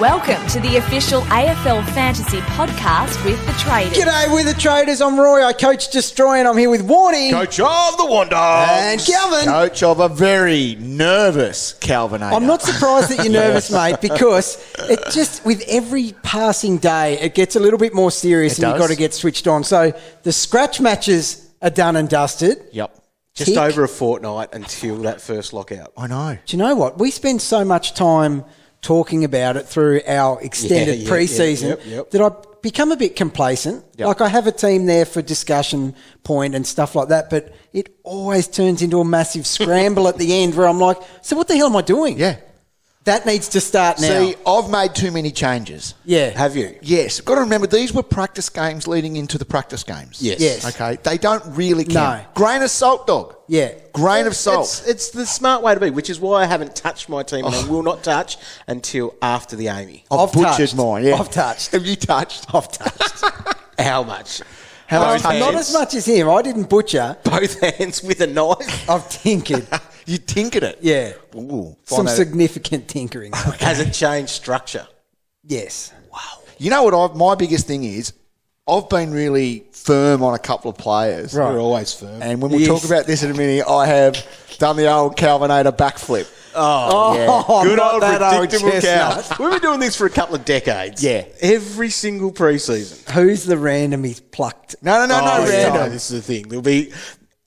Welcome to the official AFL Fantasy podcast with the Traders. G'day with the Traders. I'm Roy. I coach Destroy and I'm here with Warnie. Coach of the Wanderers. And Calvin. Coach of a very nervous Calvinator. I'm not surprised that you're nervous, mate, because it just, with every passing day, it gets a little bit more serious and you've got to get switched on. So the scratch matches are done and dusted. Yep. Just over a fortnight until that first lockout. I know. Do you know what? We spend so much time talking about it through our extended pre-season that I become a bit complacent. Yep. Like I have a team there for discussion point and stuff like that, but it always turns into a massive scramble at the end where I'm like, so what the hell am I doing? Yeah. That needs to start now. See, I've made too many changes. Yeah. Have you? Yes. Got to remember, these were practice games leading into the practice games. Yes. Okay. They don't really count. No. Grain of salt, dog. Yeah. Grain of salt. It's the smart way to be, which is why I haven't touched my team and I will not touch until after the Amy. I've butchered touched. mine, yeah. I've touched. Have you touched? I've touched. How much? How much? Not as much as him. I didn't butcher. Both hands with a knife. I've tinkered. You tinkered it? Yeah. Ooh. Some significant tinkering. Has it changed structure? Yes. You know what my biggest thing is? I've been really firm on a couple of players. Right. We're always firm. And when we talk about this in a minute, I have done the old Calvinator backflip. Oh, Good not old that predictable old cow. chestnut. We've been doing this for a couple of decades. Yeah. Every single preseason. Who's the random he's plucked? No, Random. This is the thing.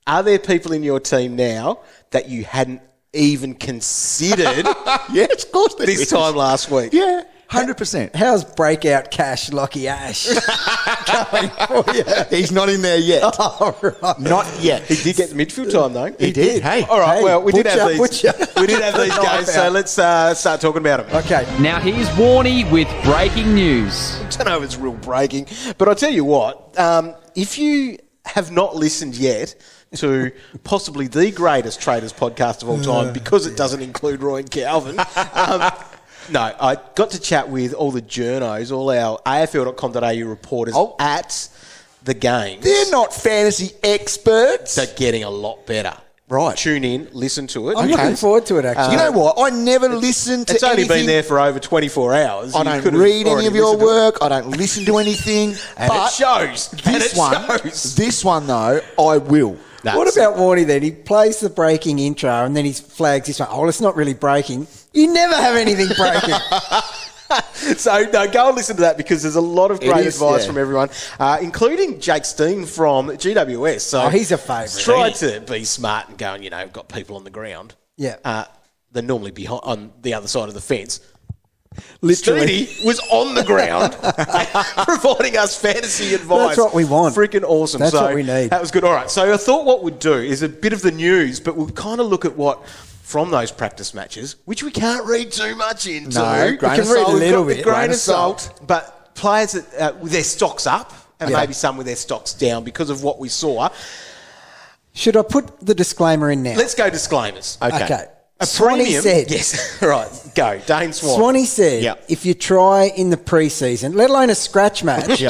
Are there people in your team now that you hadn't even considered Yes, of course there this is. time last week? Yeah, 100%. How's breakout cash Lachie Ash going for you? He's not in there yet. Oh, right. Not yet. He did get the midfield time, though. He did. Hey. All right, well, we did have these. butcher. We did have these games, so let's start talking about them. Okay. Now here's Warnie with breaking news. I don't know if it's real breaking, but I'll tell you what, if you have not listened yet to possibly the greatest Traders podcast of all time, because it doesn't include Roy and Calvin, no, I got to chat with all the journos, all our AFL.com.au reporters at the games. They're not fantasy experts. They're getting a lot better. Right. Tune in, listen to it. I'm looking forward to it, actually. You know what? I never listen to It's only anything. been there for over 24 hours. I You don't could have read any already of your listened to it. work. I don't listen to anything. And but it shows. This one, though, I will. What about Warnie then? He plays the breaking intro and then he flags this one. Oh, well, it's not really breaking. You never have anything breaking. So, no, go and listen to that because there's a lot of great is, advice yeah. from everyone, including Jake Steen from GWS. So He's a favourite. Try to be smart and going, we've got people on the ground. Yeah. They're normally behind, on the other side of the fence. Literally. Steenie was on the ground providing us fantasy advice. That's what we want. Freaking awesome. That's what we need. That was good. All right. So I thought what we'd do is a bit of the news, but we'll kind of look at what from those practice matches, which we can't read too much into. No, grain of can read salt. a little We've got bit. the grain of salt. But players that, with their stocks up and maybe some with their stocks down because of what we saw. Should I put the disclaimer in now? Let's go disclaimers. Okay. A Swanee premium. said. Yes. Right. Go. Dane Swan. Swanee said, Yep. if you try in the pre-season, let alone a scratch match,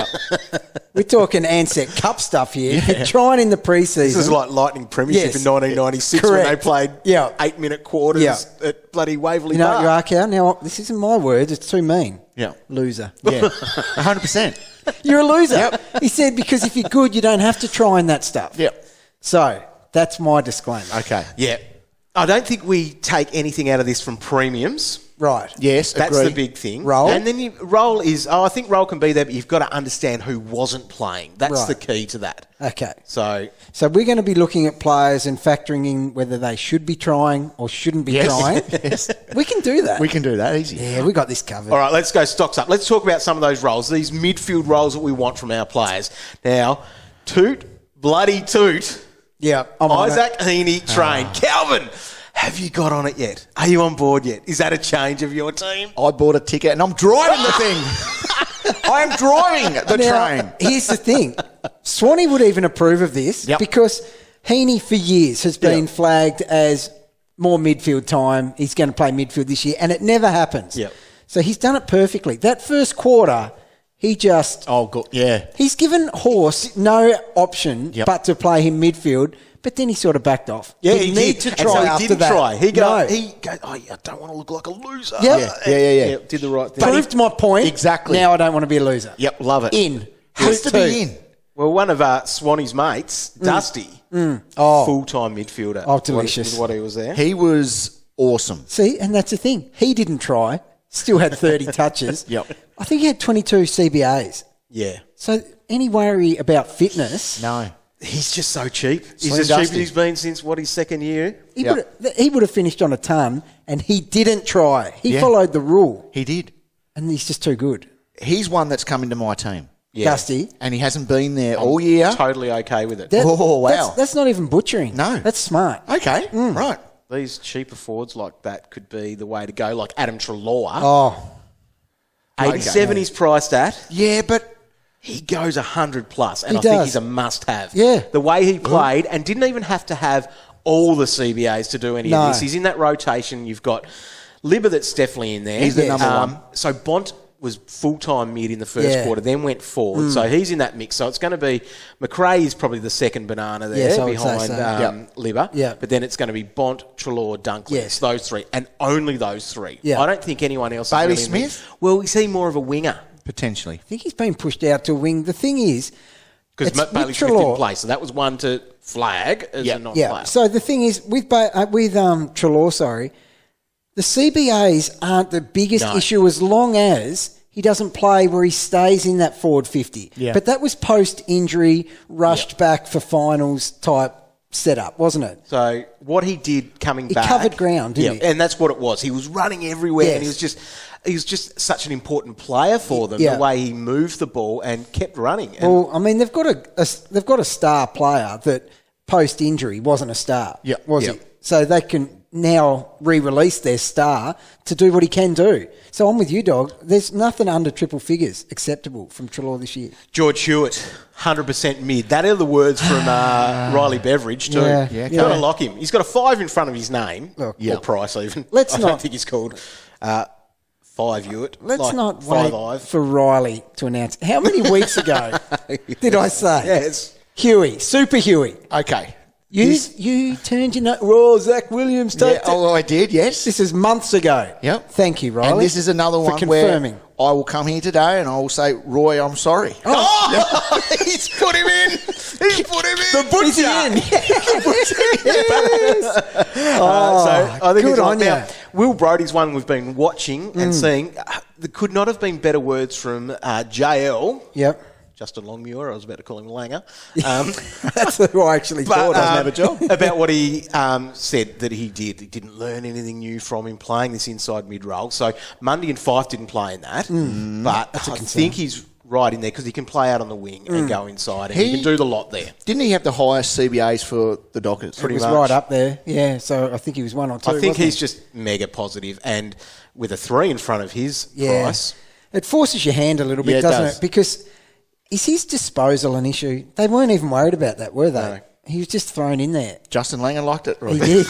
we're talking Ansett Cup stuff here. If you're trying in the pre-season. This is like Lightning Premiership Yes. in 1996 Correct. when they played 8-minute quarters at bloody Waverley You know what you Park. are, Cal? Now, this isn't my words. It's too mean. Yeah. Loser. Yeah, 100%. You're a loser. He said, because if you're good, you don't have to try in that stuff. Yep. So, that's my disclaimer. Okay. Yeah. I don't think we take anything out of this from premiums. Right. Yes, That's agree. the big thing. Roll? And then roll is, I think roll can be there, but you've got to understand who wasn't playing. That's Right. the key to that. Okay. So, we're going to be looking at players and factoring in whether they should be trying or shouldn't be trying. Yes. We can do that. We can do that easy. Yeah, we got this covered. all right, let's go stocks up. Let's talk about some of those roles, these midfield roles that we want from our players. Now, toot, bloody toot. Yeah, I'm on it. Isaac Heeney train. Calvin, have you got on it yet? Are you on board yet? Is that a change of your team? I bought a ticket and I'm driving the thing. I am driving the train. Here's the thing. Swanee would even approve of this because Heeney for years has been flagged as more midfield time. He's going to play midfield this year, and it never happens. Yep. So he's done it perfectly. That first quarter, He just... Oh, God, yeah. He's given Horse no option but to play him midfield, but then he sort of backed off. Yeah, He'd he need did. to try and so after he didn't that. try. He No. goes, oh, yeah, I don't want to look like a loser. Yep. Yeah. Did the right thing. Proved my point. Exactly. Now I don't want to be a loser. Yep, love it. In. Has to be in. Well, one of Swanee's mates, Dusty, full-time midfielder. Oh, delicious. Was what he was there. He was awesome. See, and that's the thing. He didn't try. Still had 30 touches. Yep. I think he had 22 CBAs. Yeah. So any worry about fitness? No. He's just so cheap. He's Slim as cheap as Dusty. he's been since, his second year? He would have finished on a ton, and he didn't try. He Yeah. followed the rule, He did. and he's just too good. He's one that's come into my team. Yeah. Dusty. And he hasn't been there all year. Totally okay with it. Oh, wow. That's not even butchering. No. That's smart. Okay, right. These cheaper forwards like that could be the way to go, like Adam Treloar. Oh, 87 he's priced at. Yeah, but He goes 100 plus, and He I think does. he's a must-have. Yeah. The way he played, and didn't even have to have all the CBAs to do any No. of this. He's in that rotation. You've got Libba that's definitely in there. He's the number one. So Bont was full-time mid in the first quarter, then went forward. So he's in that mix. So it's going to be... McRae is probably the second banana there Yes, I would say behind so. Libba. Yeah. But then it's going to be Bont, Treloar, Dunkley. Yes. It's those three, and only those three. Yeah. I don't think anyone else... Bailey is really in Smith? there. Well, is he more of a winger? potentially. I think he's been pushed out to a wing. The thing is... Because it's Bailey with Smith didn't Treloar. play, so that was one to flag as a non-player. Yeah. So the thing is, with Treloar, the CBAs aren't the biggest No. issue as long as he doesn't play where he stays in that forward 50. Yeah. But that was post-injury, rushed back for finals type setup, wasn't it? So what he did coming He back... covered ground, didn't he? And that's what it was. He was running everywhere, and Yes. he was just such an important player for them, Yeah. the way he moved the ball and kept running. And Well, I mean, they've got a star player that post-injury wasn't a star, was he? So they can now re-release their star to do what he can do. So I'm with you, dog. There's nothing under triple figures acceptable from Treloar this year. George Hewett, 100% mid. That are the words from Riley Beveridge too. Yeah. Yeah, You've got to okay. lock him. He's got a 5 in front of his name, Look, or Price even. Let's I not- don't think he's called 5 Hewett. Let's like not 5 wait Ive. for Riley to announce. How many weeks ago did I say? Yes. Huey, Super Huey. Okay. You turned your nose. Oh, Zach Williams. Yeah, I did, yes. This is months ago. Yep. Thank you, Riley. And this is another for one confirming. where I will come here today and I will say, Roy, I'm sorry. Oh, he's put him in. He's put him in. The butcher. So I think good it's on now, ya. Will Brodie's one we've been watching and seeing. There could not have been better words from JL. Yep. Justin Longmuir. I was about to call him Langer. That's who I actually thought. Doesn't have a job. About what he said that he did. He didn't learn anything new from him playing this inside mid-role. So Mundy and Fife didn't play in that. But I think he's right in there because he can play out on the wing and go inside and he can do the lot there. Didn't he have the highest CBAs for the Dockers? It was right up there. Yeah, so I think he was 1 or 2. I think wasn't he's he? just mega positive, and with a 3 in front of his Yeah. price. It forces your hand a little bit, Yeah, it doesn't does. it? Because is his disposal an issue? They weren't even worried about that, were they? No. He was just thrown in there. Justin Langer liked it. Right? He did.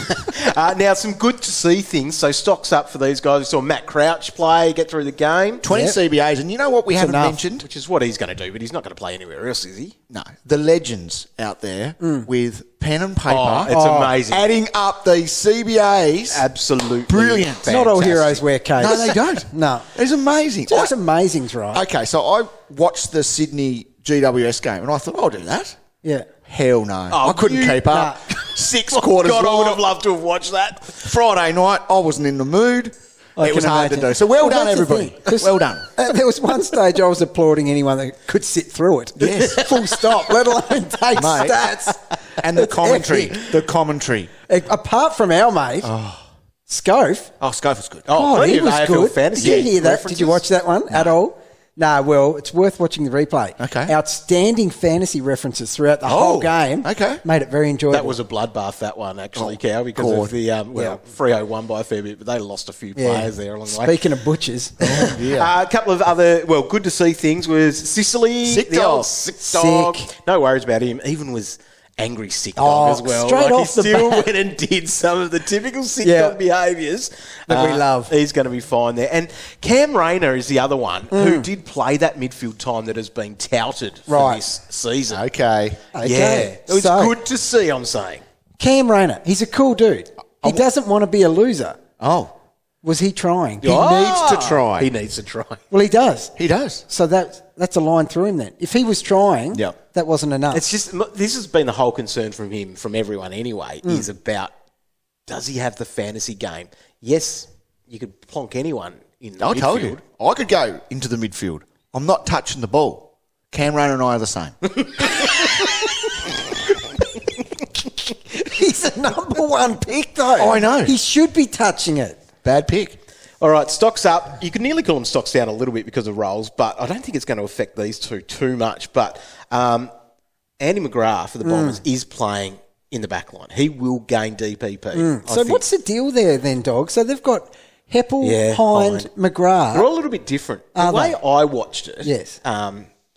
Now, some good to see things. So stocks up for these guys. We saw Matt Crouch play, get through the game. 20 Yep. CBAs. And you know what we haven't enough. mentioned? Which is what he's going to do, but he's not going to play anywhere else, is he? No. The legends out there with pen and paper. Oh, it's amazing. Adding up these CBAs. Absolutely. Brilliant. Not all fantastic. heroes wear capes. No, they don't. No. It's amazing. Just amazing's right. Okay, so I watched the Sydney GWS game and I thought, I'll do that. Yeah. Hell no. Oh, I couldn't you- keep up. 6 quarters God, I long. would have loved to have watched that. Friday night, I wasn't in the mood. I It was can hard to imagine. do. So well done, that's the everybody. thing, 'cause, Well done. There was one stage I was applauding anyone that could sit through it. Yes. Full stop, let alone take Mate. stats. And the It's commentary. epic. The commentary. Apart from our mate, Scove. Oh, Scope was good. Oh, Oh, plenty he of was AFL good. Fantasy Did you hear that? references. Did you watch that one at all? Nah, well, it's worth watching the replay. Okay. Outstanding fantasy references throughout the whole game. okay. Made it very enjoyable. That was a bloodbath, that one, actually, Cow, because God. of the, Freo won by a fair bit, but they lost a few players there along the way. Speaking of butchers. A couple of other, good to see things was Sicily. Sick the dog. old sick dog. Sick. No worries about him. Even was angry sick dog as well. Straight off he the still bat. went and did some of the typical sick dog behaviours that we love. He's going to be fine there. And Cam Rayner is the other one who did play that midfield time that has been touted for this season. Okay. Yeah. It was good to see, I'm saying. Cam Rayner, he's a cool dude. He doesn't want to be a loser. Oh. Was he trying? He needs to try. He needs to try. Well, he does. He does. So that's a line through him then. If he was trying, that wasn't enough. It's just, this has been the whole concern from him, from everyone anyway, is about, does he have the fantasy game? Yes, you could plonk anyone in the midfield. I told you. I could go into the midfield. I'm not touching the ball. Cam Rayner and I are the same. He's a number one pick, though. I know. He should be touching it. Bad pick. All right, stocks up. You could nearly call them stocks down a little bit because of rolls, but I don't think it's going to affect these two too much. But Andy McGrath for the Bombers is playing in the back line. He will gain DPP. So what's the deal there then, Dog? So they've got Heppel, Hind, McGrath. They're all a little bit different. The way I watched it,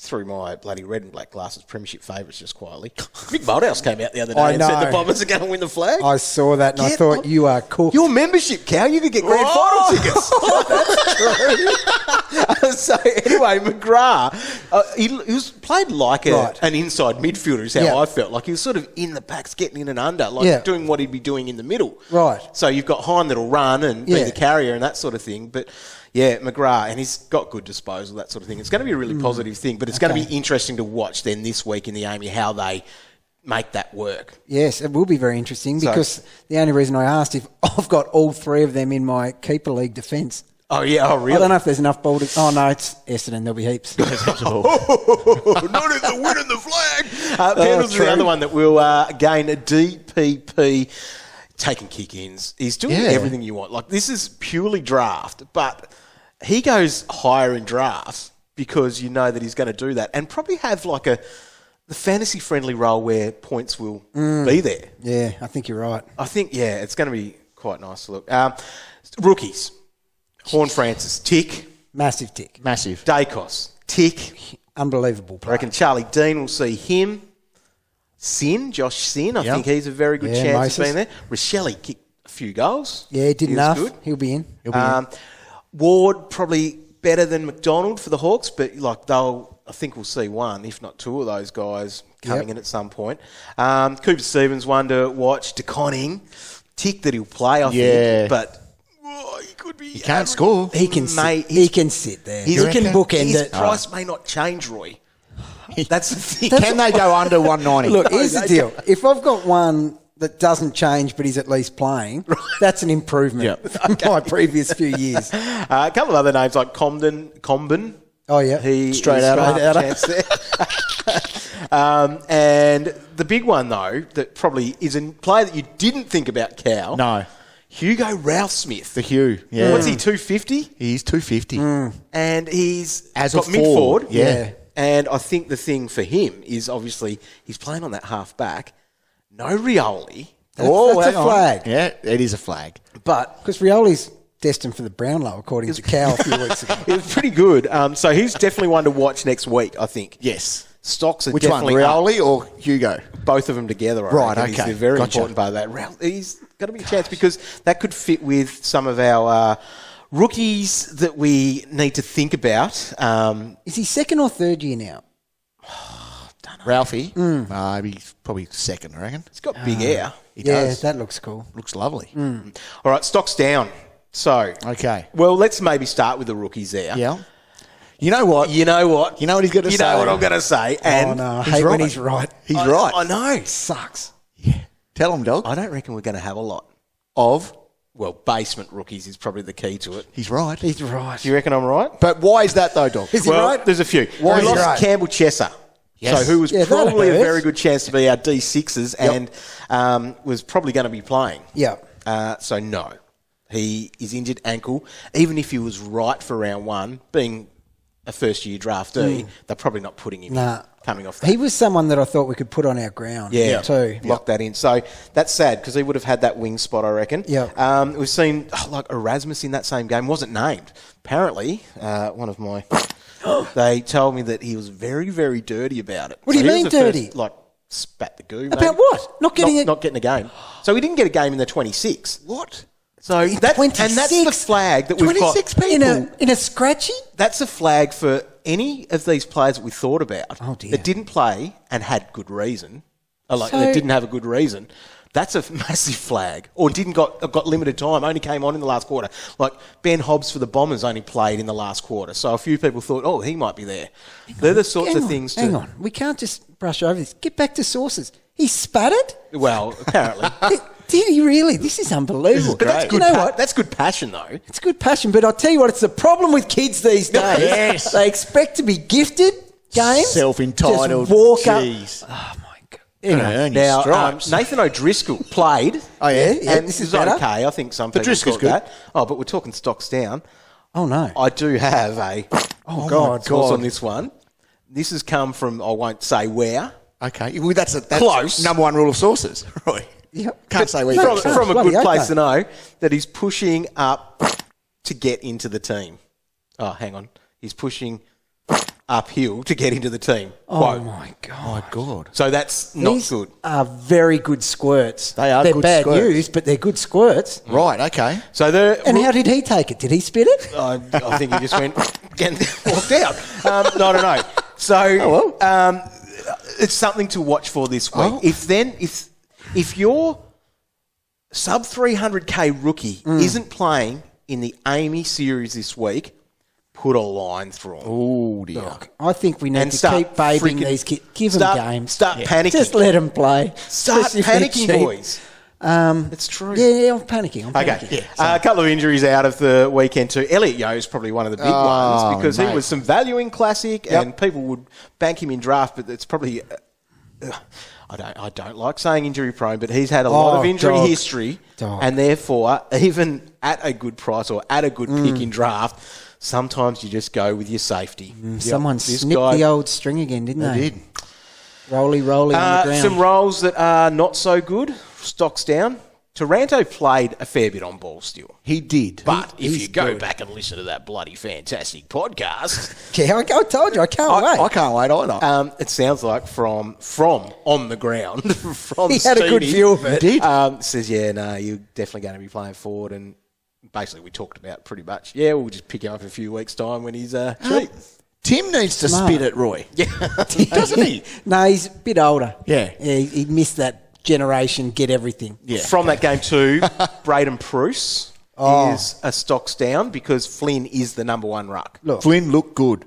through my bloody red and black glasses, premiership favourites just quietly. Mick Moldhouse came out the other day and said the Bombers are going to win the flag. I saw that and I thought, you are cool. Your membership, Cow, you could get grand final tickets. That's true. So anyway, McGrath, he was played like an inside midfielder is how I felt. Like he was sort of in the packs, getting in and under, doing what he'd be doing in the middle. Right. So you've got Hind that'll run and be the carrier and that sort of thing. But yeah, McGrath, and he's got good disposal, that sort of thing. It's going to be a really positive thing, but it's going to be interesting to watch then this week in the Amy how they make that work. Yes, it will be very interesting because the only reason I asked if I've got all three of them in my keeper league defence. Oh, yeah. Oh, really? I don't know if there's enough ball to... Oh, no, it's Essendon. There'll be heaps. Not if they're winning the flag. Pendlebury's the other one that will gain a DPP. Taking kick-ins. He's doing everything you want. Like, this is purely draft, but he goes higher in drafts because you know that he's going to do that and probably have like the fantasy-friendly role where points will be there. Yeah, I think you're right. I think, it's going to be quite nice to look. Rookies. Horne-Francis, tick. Massive tick. Massive. Daicos, tick. Unbelievable I reckon Charlie Dean will see him. Josh Sin, I think he's a very good chance of being there. Rochelle kicked a few goals. Yeah, he did enough. Good. He'll be in. Ward, probably better than McDonald for the Hawks, but I think we'll see one, if not two of those guys coming in at some point. Cooper Stevens, one to watch. DeConning, tick that he'll play, I think, but he could be... He can't score. He can sit there. He can bookend his it. His price may not change, Roy. That's the thing. Can they go under 190? Look, here's the deal. If I've got one that doesn't change but he's at least playing, that's an improvement from my previous few years. A couple of other names like Comben. Oh, yeah. He straight out of chance there. And the big one, though, that probably is a player that you didn't think about, Cal. No. Hugo Ralph-Smith. The Hugh. Yeah. What's he, 250? He's 250. And he's got mid forward. Yeah. And I think the thing for him is obviously he's playing on that half back. No Rioli. That's a flag. Yeah, it is a flag. But because Rioli's destined for the Brownlow, according to Cal a few weeks ago. It was pretty good. So he's definitely one to watch next week, I think. Yes. Stocks are Which definitely one, Rioli or Hugo? Both of them together. Right, okay. He's a very important part of that. He's got to be a chance because that could fit with some of our rookies that we need to think about. Is he second or third year now? Don't know. Ralphie? He's probably second, I reckon. He's got big hair. He does. That looks cool. Looks lovely. All right, stocks down. So, well, let's maybe start with the rookies there. Yeah. You know what? You know what? You know what he's going to say? You know what I'm going to say. And I hate when he's right. He's right. I know. Sucks. Yeah. Tell him, dog. I don't reckon we're going to have a lot. Of? Well, basement rookies is probably the key to it. He's right. He's right. Do you reckon I'm right? But why is that, though, dog? Is he right? There's a few. Why we is he lost right? Campbell Chesser. Yes. So who was that probably a hurts. very good chance to be our D6s and was probably going to be playing. Yeah. So no. He is injured ankle. Even if he was right for round one, being a first-year draftee, they're probably not putting him in coming off that. He was someone that I thought we could put on our ground too. Lock that in. So that's sad because he would have had that wing spot, I reckon. Yeah. We've seen like Erasmus in that same game. Wasn't named. Apparently, one of my... they told me that he was very, very dirty about it. What do you he was mean the first, dirty? like spat the goo. About maybe. what? Not getting a game. So he didn't get a game in the 26. What? So that's the flag that we've got. 26 people in a scratchy. That's a flag for any of these players that we thought about that didn't play and had good reason. That didn't have a good reason. That's a massive flag. Or got limited time, only came on in the last quarter. Like Ben Hobbs for the Bombers only played in the last quarter. So a few people thought, he might be there. They're the sorts of things Hang on. We can't just brush over this. Get back to sources. He sputtered? Well, apparently. Did he really? This is unbelievable. But that's good. That's good passion, though. It's good passion, but I'll tell you what, it's the problem with kids these days. Yes. They expect to be gifted games. Self-entitled. Just walk Jeez. up. Oh, my God. Anyway, Now, Nathan O'Driscoll played. Oh, yeah? Yeah, And this is okay. better. I think some people Driscoll's thought good. that. Oh, but we're talking stocks down. Oh, no. I do have a God. source on this one. This has come from, I won't say where. Okay. Well, that's Close. number one rule of sources. Right. Yep. Can't say where No, you can't. From a Bloody good place okay. to know that he's pushing up to get into the team. Oh, hang on. He's pushing uphill to get into the team. Oh, Quote. my God. My God. So that's not These good. are very good squirts. They're They're good bad squirts. news, but they're good squirts. Right, okay. So And how did he take it? Did he spit it? I think he just went and walked out. No, no, no. So it's something to watch for this week. Oh. If your sub 300k rookie isn't playing in the Amy series this week, put a line through him. Oh, dear. Look, I think we need And to start keep bathing freaking- these kids. Give them games. Start panicking. Just let them play. Start Especially if they're panicking, cheap. boys. It's true. Yeah, I'm panicking. Okay, a couple of injuries out of the weekend too. Elliot Yeo is probably one of the big ones because he was some value in Classic and people would bank him in draft, but it's probably... I don't like saying injury prone, but he's had a lot of injury history, and therefore, even at a good price or at a good pick in draft, sometimes you just go with your safety. Someone snipped the old string again, didn't they? They did. Rolly on the ground. Some roles that are not so good. Stocks down. Taranto played a fair bit on ball still. He did. But if he's you go good. back and listen to that bloody fantastic podcast, Yeah, I told you, I can't wait. I can't wait either. it sounds like from on the ground, from He had a good Steenie, view of it. He did. says, you're definitely going to be playing forward. And basically we talked about pretty much, we'll just pick him up in a few weeks' time when he's cheap. Tim needs to Smart. spit it, Roy. Doesn't he? No, he's a bit older. Yeah. He missed that generation, get everything. Yeah. From that game too, Brayden Preuss is a stocks down because Flynn is the number one ruck. Look, Flynn looked good.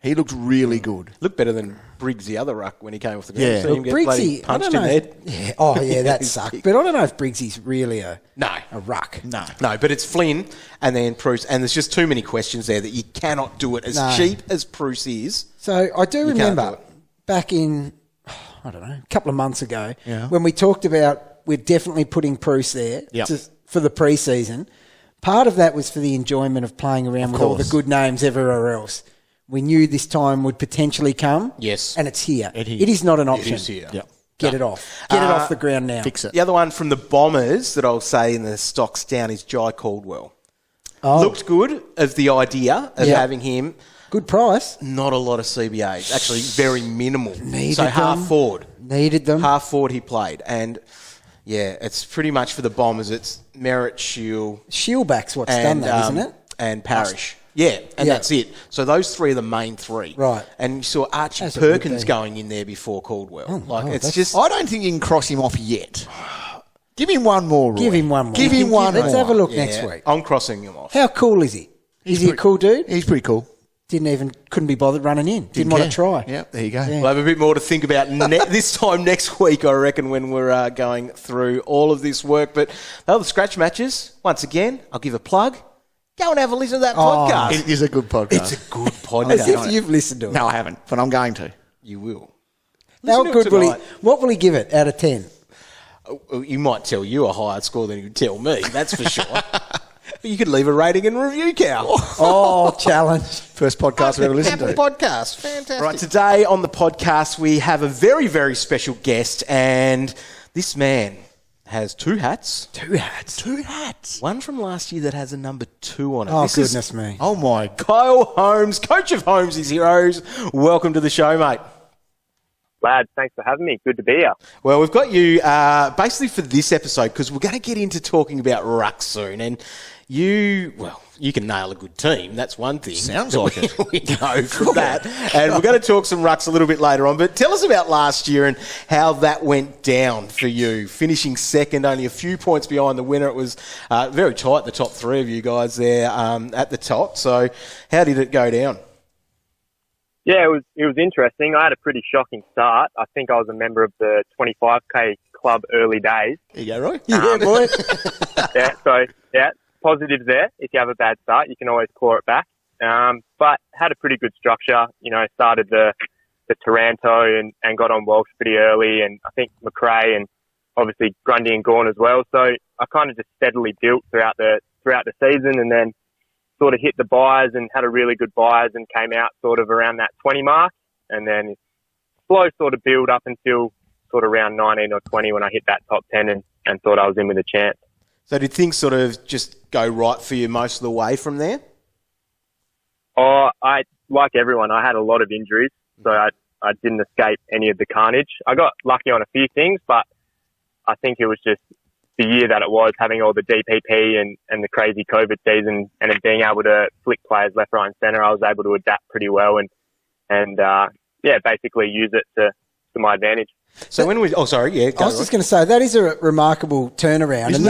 He looked really good. Looked better than Briggs, the other ruck, when he came off the ground. Yeah. So him get bloody Briggsy, I punched don't in know. the head. Yeah. Oh, yeah, that sucked. But I don't know if Briggsy's really a ruck. No. No, but it's Flynn and then Preuss, and there's just too many questions there that you cannot do it as cheap as Preuss is. So I do remember do it. back in, I don't know, a couple of months ago, when we talked about we're definitely putting Preuss there for the pre-season. Part of that was for the enjoyment of playing around with all the good names everywhere else. We knew this time would potentially come. Yes. And it's here. It is not an option. It is here. Yep. Get it off. Get it off the ground now. Fix it. The other one from the Bombers that I'll say in the stocks down is Jai Caldwell. Oh, Looked good of the idea of having him. good price. Not a lot of CBAs. Actually, very minimal. Needed so half them. forward. Needed them. Half forward he played. And, it's pretty much for the Bombers. It's Merritt, Shield, Shieldback's what's done that, isn't it? and Parrish. Yeah, and that's it. So those three are the main three. Right. And you saw Archie As it would Perkins be. going in there before Caldwell. that's- just... I don't think you can cross him off yet. Give him one more, Roy. Give him one more. Give him one more. Let's have a look Yeah, next week. I'm crossing him off. How cool is he? Is he a cool dude? He's pretty cool. Couldn't be bothered running in. Didn't want to try. Yeah, there you go. Yeah. We'll have a bit more to think about this time next week, I reckon, when we're going through all of this work. But the scratch matches, once again, I'll give a plug. Go and have a listen to that podcast. It is a good podcast. It's a good As podcast. if you've listened to it. No, I haven't, but I'm going to. You will. How Listen to it good will he? tonight. What will he give it out of 10? He might tell you a higher score than he'd tell me, that's for sure. But you could leave a rating and review, Cal. Oh, challenge. First podcast I've ever listened Apple to. Podcast. Fantastic. Right, today on the podcast, we have a very, very special guest, and this man has two hats. Two hats. One from last year that has a number 2 on it. Oh, This is goodness me. Oh, my God. Kyle Holmes, coach of Holmes' Heroes. Welcome to the show, mate. Lads, thanks for having me. Good to be here. Well, we've got you basically for this episode because we're going to get into talking about rucks soon. And you can nail a good team. That's one thing. Sounds like it. We know from that. And we're going to talk some rucks a little bit later on. But tell us about last year and how that went down for you. Finishing second, only a few points behind the winner. It was very tight, the top three of you guys there at the top. So how did it go down? Yeah, it was interesting. I had a pretty shocking start. I think I was a member of the 25k club early days. There you go, Roy. Yeah, boy. Positives there. If you have a bad start, you can always claw it back. But had a pretty good structure. Started the Taranto and got on Walsh pretty early, and I think McRae and obviously Grundy and Gawn as well. So I kind of just steadily built throughout the season, and then sort of hit the buys and had a really good buys and came out sort of around that 20 mark, and then slow sort of build up until sort of around 19 or 20 when I hit that top 10 and thought I was in with a chance. So did things sort of just go right for you most of the way from there? Oh, like everyone, I had a lot of injuries, so I didn't escape any of the carnage. I got lucky on a few things, but I think it was just the year that it was, having all the DPP and the crazy COVID season, and then being able to flick players left, right and centre. I was able to adapt pretty well and basically use it to my advantage. So when we... Oh, sorry. Yeah, I was just going to say, that is a remarkable turnaround. And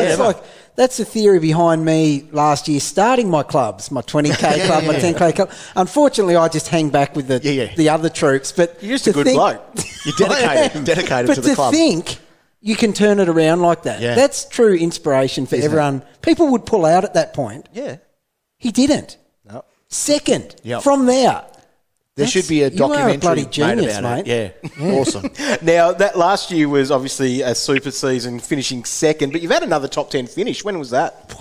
that's the theory behind me last year starting my clubs, my 20k club, my 10k club. Unfortunately, I just hang back with the other troops. But you're just a good bloke. You're dedicated to the club. But to think you can turn it around like that, that's true inspiration for everyone. People would pull out at that point. Yeah. He didn't. No. Second. From there. There should be a documentary bloody genius, made about mate. it. Yeah. Awesome. Now, that last year was obviously a super season, finishing second, but you've had another top 10 finish. When was that?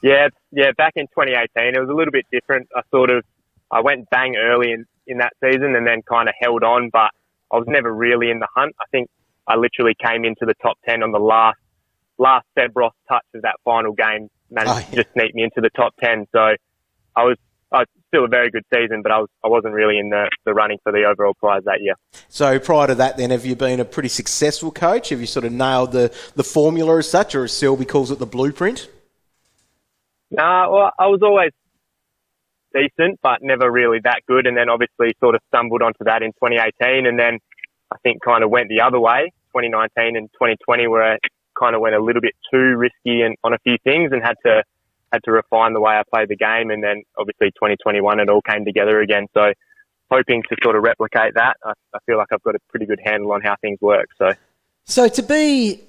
Yeah, back in 2018. It was a little bit different. I went bang early in that season and then kind of held on, but I was never really in the hunt. I think I literally came into the top 10 on the last Seb Ross touch of that final game, managed to just sneak me into the top 10. So I was still a very good season, but I wasn't really in the running for the overall prize that year. So prior to that then, have you been a pretty successful coach? Have you sort of nailed the formula as such, or as Selby calls it, the blueprint? Well, I was always decent, but never really that good. And then obviously sort of stumbled onto that in 2018. And then I think kind of went the other way, 2019 and 2020, where I kind of went a little bit too risky on a few things and had to refine the way I played the game. And then obviously 2021, it all came together again. So hoping to sort of replicate that. I feel like I've got a pretty good handle on how things work. So to be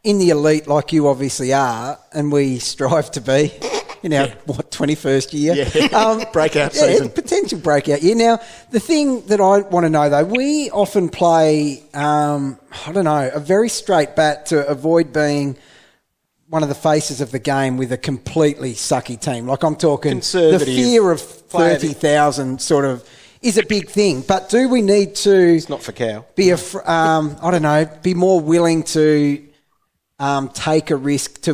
in the elite like you obviously are, and we strive to be in our, 21st year? Yeah. Breakout season. Potential breakout year. Now, the thing that I want to know, though, we often play, a very straight bat to avoid being one of the faces of the game with a completely sucky team. Like I'm talking the fear of 30,000 sort of is a big thing. But do we need to... It's not for cow. Be more willing to take a risk to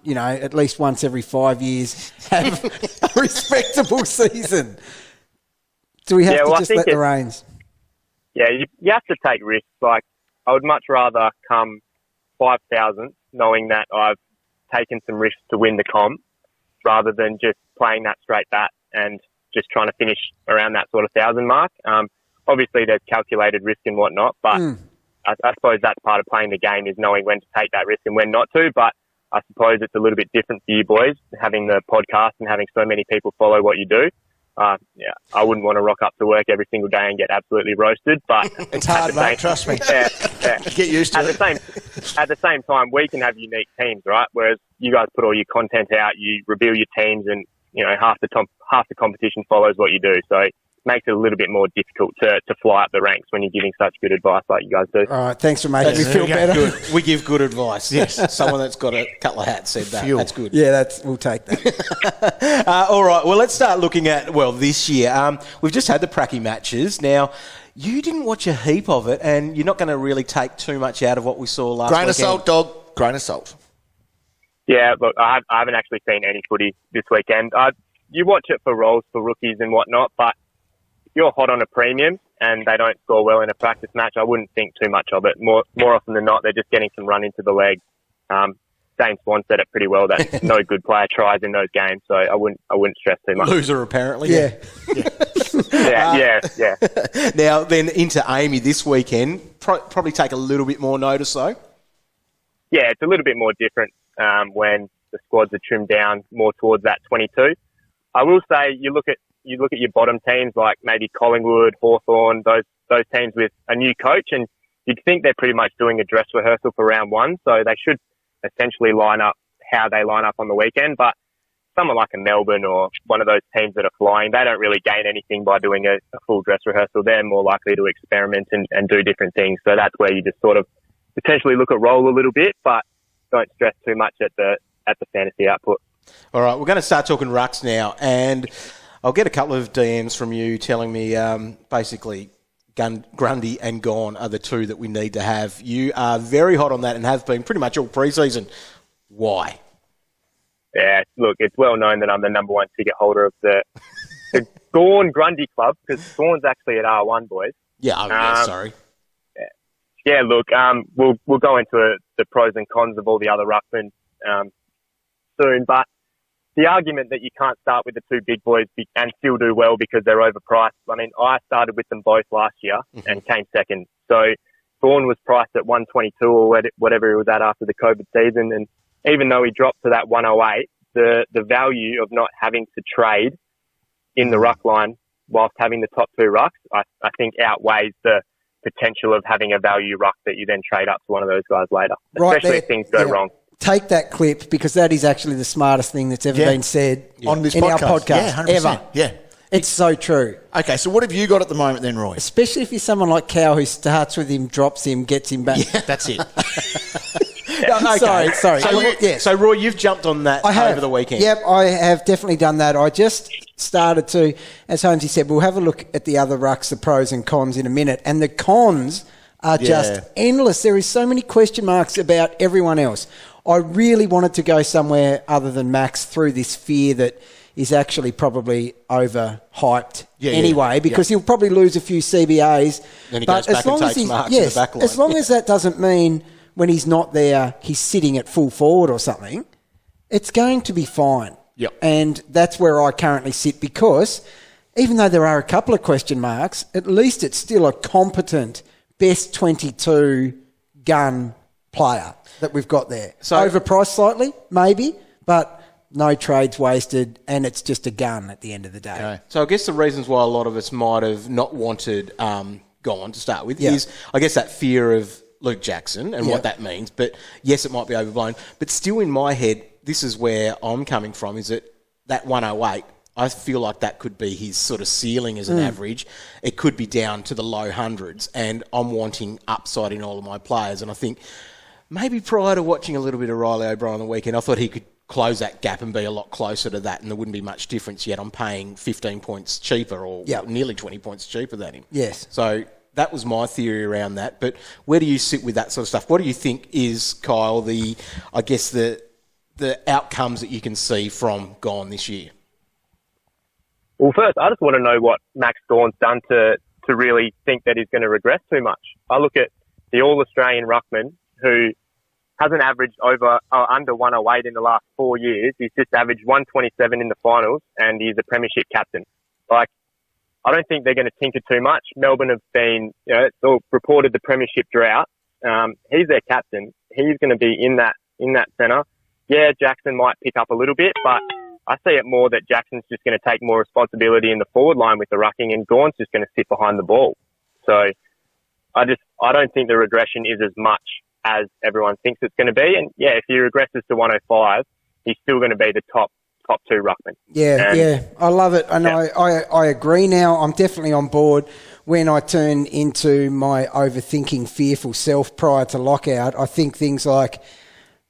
at least once every 5 years, have a respectable season? Do we have to just let the reins? Yeah, you have to take risks. Like, I would much rather come 5,000 knowing that I've taken some risks to win the comp rather than just playing that straight bat and just trying to finish around that sort of 1,000 mark. Obviously, there's calculated risk and whatnot, but I suppose that's part of playing the game is knowing when to take that risk and when not to. But I suppose it's a little bit different for you boys, having the podcast and having so many people follow what you do. I wouldn't want to rock up to work every single day and get absolutely roasted, but it's hard, mate. Trust me. Get used to it. At the same time, we can have unique teams, right? Whereas you guys put all your content out, you reveal your teams, and half the competition follows what you do. So it makes it a little bit more difficult to fly up the ranks when you're giving such good advice like you guys do. All right, thanks for making me feel better. Good. We give good advice. Yes, someone that's got a couple of hats said that. That's good. Yeah, we'll take that. All right, well, let's start looking at, this year. We've just had the pracky matches. Now, you didn't watch a heap of it, and you're not going to really take too much out of what we saw last weekend. Grain of salt, dog. Grain of salt. Yeah, look, I haven't actually seen any footy this weekend. You watch it for roles, for rookies and whatnot, but you're hot on a premium and they don't score well in a practice match, I wouldn't think too much of it. More often than not, they're just getting some run into the leg. Dane Swan said it pretty well that no good player tries in those games, so I wouldn't stress too much. Loser, apparently. Yeah. Yeah. Now, then into Amy this weekend. Probably take a little bit more notice, though. Yeah, it's a little bit more different when the squads are trimmed down more towards that 22. I will say you look at your bottom teams like maybe Collingwood, Hawthorn, those teams with a new coach, and you'd think they're pretty much doing a dress rehearsal for round one, so they should essentially line up how they line up on the weekend. But someone like a Melbourne or one of those teams that are flying, they don't really gain anything by doing a full dress rehearsal. They're more likely to experiment and do different things. So that's where you just sort of potentially look at roll a little bit, but don't stress too much at the fantasy output. All right, we're going to start talking rucks now, and I'll get a couple of DMs from you telling me basically Grundy and Gawn are the two that we need to have. You are very hot on that and have been pretty much all pre-season. Why? Yeah, look, it's well known that I'm the number one ticket holder of the Gawn Grundy club, because Gawn's actually at R1, boys. Yeah, sorry. Yeah, look, we'll go into the pros and cons of all the other ruckmen soon, but the argument that you can't start with the two big boys and still do well because they're overpriced. I mean, I started with them both last year and came second. So Gawn was priced at 122 or whatever he was at after the COVID season, and even though he dropped to that 108, the value of not having to trade in the ruck line whilst having the top two rucks, I think outweighs the potential of having a value ruck that you then trade up to one of those guys later, especially if things go wrong. Take that clip, because that is actually the smartest thing that's ever been said on this in podcast. our podcast, ever. Yeah. It's so true. Okay, so what have you got at the moment then, Roy? Especially if you're someone like Cal who starts with him, drops him, gets him back. Yeah, that's it. Okay. Sorry. So, Roy, you've jumped on that over the weekend. Yep, I have definitely done that. I just started to, as Holmesy said, we'll have a look at the other rucks, the pros and cons in a minute. And the cons are just endless. There is so many question marks about everyone else. I really wanted to go somewhere other than Max through this fear that is actually probably overhyped anyway, because he'll probably lose a few CBAs. Then he goes back and takes marks in the back line. As long as that doesn't mean when he's not there, he's sitting at full forward or something, it's going to be fine. Yep. And that's where I currently sit, because even though there are a couple of question marks, at least it's still a competent best 22 gun player that we've got there. So overpriced slightly, maybe, but no trades wasted, and it's just a gun at the end of the day. Okay. So I guess the reasons why a lot of us might have not wanted Gawn to start with is, I guess, that fear of Luke Jackson and what that means. But yes, it might be overblown. But still in my head, this is where I'm coming from, is that 108, I feel like that could be his sort of ceiling as an average. It could be down to the low hundreds, and I'm wanting upside in all of my players. And I think maybe prior to watching a little bit of Riley O'Brien on the weekend, I thought he could close that gap and be a lot closer to that, and there wouldn't be much difference, yet I'm paying 15 points cheaper or nearly 20 points cheaper than him. Yes. So that was my theory around that. But where do you sit with that sort of stuff? What do you think is, Kyle, the outcomes that you can see from Gawn this year? Well, first, I just want to know what Max Gawn's done to really think that he's going to regress too much. I look at the All-Australian ruckman who hasn't averaged under 108 in the last 4 years. He's just averaged 127 in the finals, and he's a premiership captain. Like, I don't think they're going to tinker too much. Melbourne have been, it's all reported the premiership drought. He's their captain. He's going to be in that centre. Yeah, Jackson might pick up a little bit, but I see it more that Jackson's just going to take more responsibility in the forward line with the rucking, and Gawn's just going to sit behind the ball. So I don't think the regression is as much as everyone thinks it's going to be. And yeah, if he regresses to 105, he's still going to be the top two ruckman. Yeah, I love it. And I agree now. I'm definitely on board. When I turn into my overthinking, fearful self prior to lockout, I think things like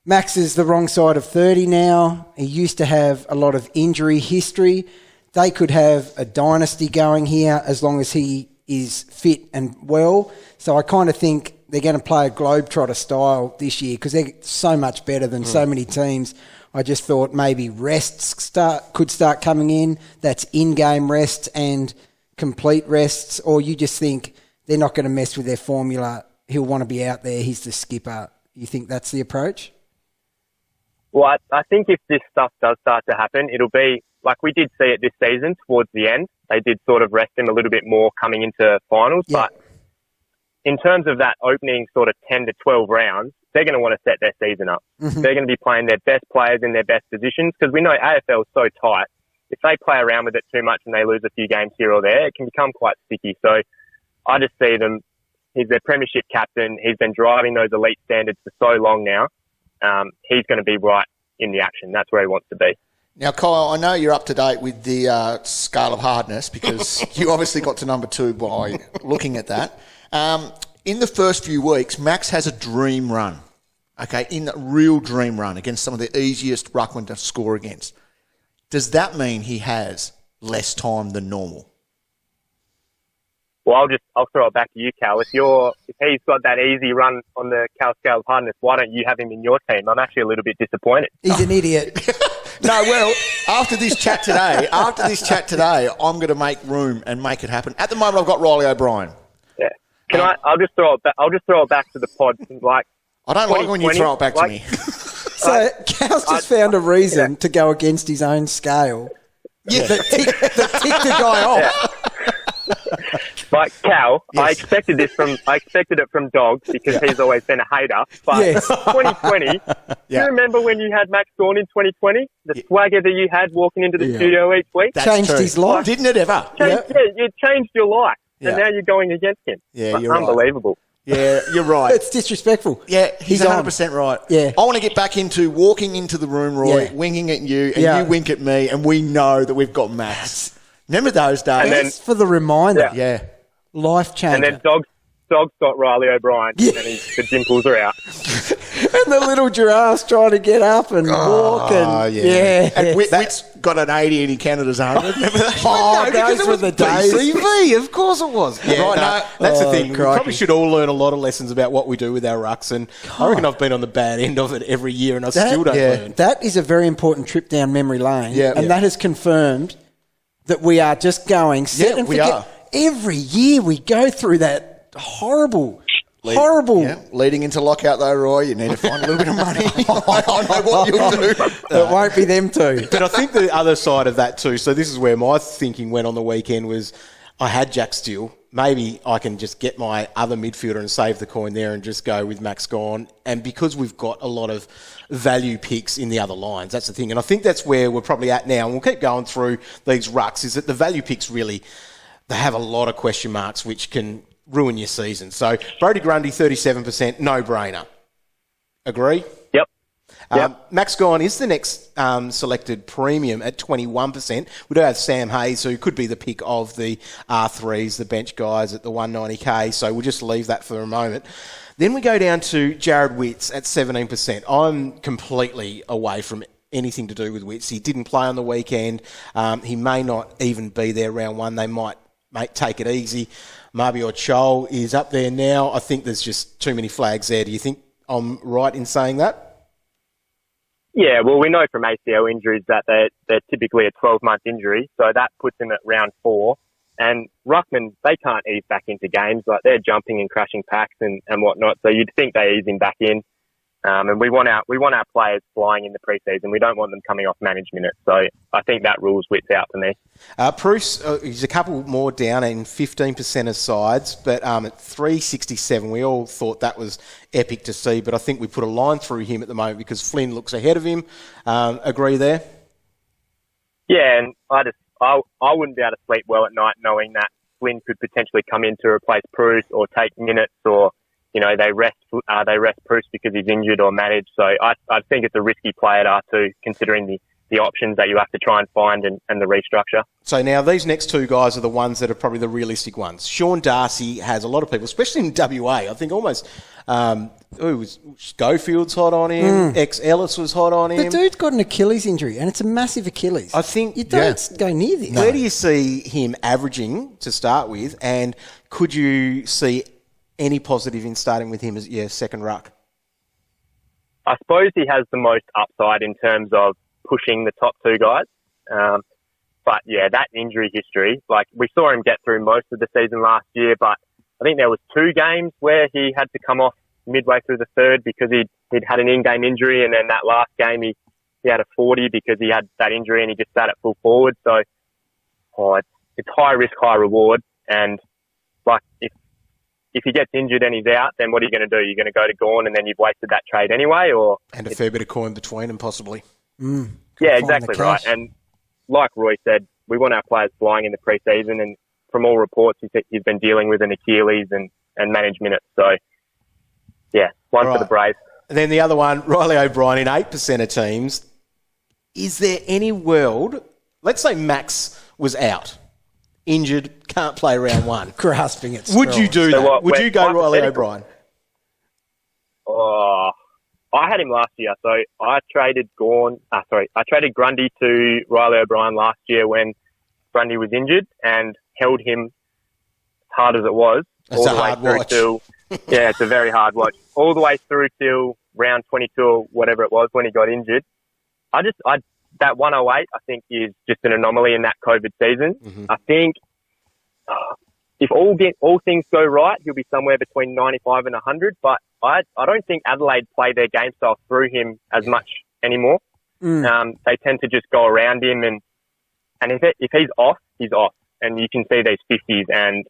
Max is the wrong side of 30 now. He used to have a lot of injury history. They could have a dynasty going here as long as he is fit and well. So I kind of think they're going to play a globetrotter style this year because they're so much better than so many teams. I just thought maybe rests could start coming in. That's in-game rests, and complete rests, or you just think they're not going to mess with their formula? He'll want to be out there. He's the skipper. You think that's the approach? Well, I think if this stuff does start to happen, it'll be like we did see it this season towards the end. They did sort of rest him a little bit more coming into finals. Yeah. But in terms of that opening sort of 10 to 12 rounds, they're going to want to set their season up. Mm-hmm. They're going to be playing their best players in their best positions because we know AFL is so tight. If they play around with it too much and they lose a few games here or there, it can become quite sticky. So I just see them. He's their premiership captain. He's been driving those elite standards for so long now. He's going to be right in the action. That's where he wants to be. Now, Kyle, I know you're up to date with the scale of hardness because you obviously got to number 2 by looking at that. In the first few weeks, Max has a dream run, okay, in a real dream run against some of the easiest ruckmen to score against. Does that mean he has less time than normal? Well, I'll throw it back to you, Cal. If he's got that easy run on the Cal scale of hardness, why don't you have him in your team? I'm actually a little bit disappointed. He's an idiot. No, well, after this chat today, I'm going to make room and make it happen. At the moment, I've got Riley O'Brien. Yeah. I'll just throw it back to the pod. Like, I don't like when you throw it back to me. So Cal's just found a reason to go against his own scale. Yeah. That ticked the guy off. Like Cal, Yes. I expected it from Dogs because he's always been a hater. But Yes. 2020, do you remember when you had Max Gawn in 2020? The swagger that you had walking into the studio each week? That's Changed true. his life. Didn't it ever? It changed your life. Yeah. And now you're going against him. Yeah, Like, you're right. unbelievable. Yeah, you're right. It's disrespectful. Yeah, he's He's on. 100% right. Yeah. I want to get back into walking into the room, Roy, Yeah. winking at you, and Yeah. you wink at me, and we know that we've got Max. Remember those days? And then- Just for the reminder. yeah. Life changer. And then Dogs got Riley O'Brien, and the dimples are out. And the little giraffe's trying to get up and walk. And, yeah. And That- Witt's got an 80 and he counted as 100. Remember that? Oh, those were the days. BCV, of course it was. Yeah, Right, no, no. that's the Oh, thing. We crikey. probably should all learn a lot of lessons about what we do with our rucks, and I reckon I've been on the bad end of it every year, and I still don't learn. That is a very important trip down memory lane. Yeah. And Yeah. that has confirmed that we are just going set Yeah, and we forget. are. Every year we go through that horrible. Yeah. Leading into lockout though, Roy, you need to find a little bit of money. I know what you'll do. It won't be them two. But I think the other side of that too, so this is where my thinking went on the weekend, was I had Jack Steele. Maybe I can just get my other midfielder and save the coin there and just go with Max Gawn. And because we've got a lot of value picks in the other lines, that's the thing. And I think that's where we're probably at now. And we'll keep going through these rucks, is that the value picks really, they have a lot of question marks which can ruin your season. So Brodie Grundy, 37%, no-brainer. Agree? Yep. Max Gawn is the next selected premium at 21%. We do have Sam Hayes, who could be the pick of the R3s, the bench guys at the 190k, so we'll just leave that for a moment. Then we go down to Jarrod Witts at 17%. I'm completely away from anything to do with Witts. He didn't play on the weekend. He may not even be there round one. They might take it easy. Mabior Chol is up there now. I think there's just too many flags there. Do you think I'm right in saying that? Yeah, well, we know from ACL injuries that they're typically a 12-month injury, so that puts them at round 4. And ruckmen, they can't ease back into games. Like, they're jumping and crashing packs and whatnot, so you'd think they ease him back in. And we want our players flying in the preseason. We don't want them coming off managed minutes. So I think that rules Witts out for me. Preuss, he's a couple more down in 15% of sides, but at 367, we all thought that was epic to see. But I think we put a line through him at the moment because Flynn looks ahead of him. Agree there? Yeah, and I wouldn't be able to sleep well at night knowing that Flynn could potentially come in to replace Preuss or take minutes, or they rest Preuss because he's injured or managed. So I think it's a risky play at R2, considering the options that you have to try and find and the restructure. So now these next two guys are the ones that are probably the realistic ones. Sean Darcy has a lot of people, especially in WA. I think almost Schofield's hot on him. Ellis was hot on him. The dude's got an Achilles injury, and it's a massive Achilles. I think you don't go near this. Where do you see him averaging to start with, and could you see any positive in starting with him as your second ruck? I suppose he has the most upside in terms of pushing the top two guys. But yeah, that injury history, like we saw him get through most of the season last year, but I think there was 2 games where he had to come off midway through the third because he'd had an in-game injury, and then that last game he had a 40 because he had that injury and he just sat at full forward. So it's high risk, high reward, and like if he gets injured and he's out, then what are you going to do? You're going to go to Gawn and then you've wasted that trade anyway, or and a fair bit of coin between them possibly. Yeah, exactly right. And like Roy said, we want our players flying in the pre-season, and from all reports, he's been dealing with an Achilles and managed minutes. So, yeah, one for the Braves. And then the other one, Riley O'Brien in 8% of teams. Is there any world, let's say Max was out, injured, can't play round 1. Grasping it. Would you do that? Would you go Riley O'Brien? Oh, I had him last year. So I traded I traded Grundy to Riley O'Brien last year when Grundy was injured and held him as hard as it was. It's a hard watch. Yeah, it's a very hard watch. All the way through till round 22 or whatever it was when he got injured. That 108, I think, is just an anomaly in that COVID season. Mm-hmm. I think if all things go right, he'll be somewhere between 95 and 100. But I don't think Adelaide play their game style through him as much anymore. They tend to just go around him, and if he's off, he's off. And you can see these 50s, and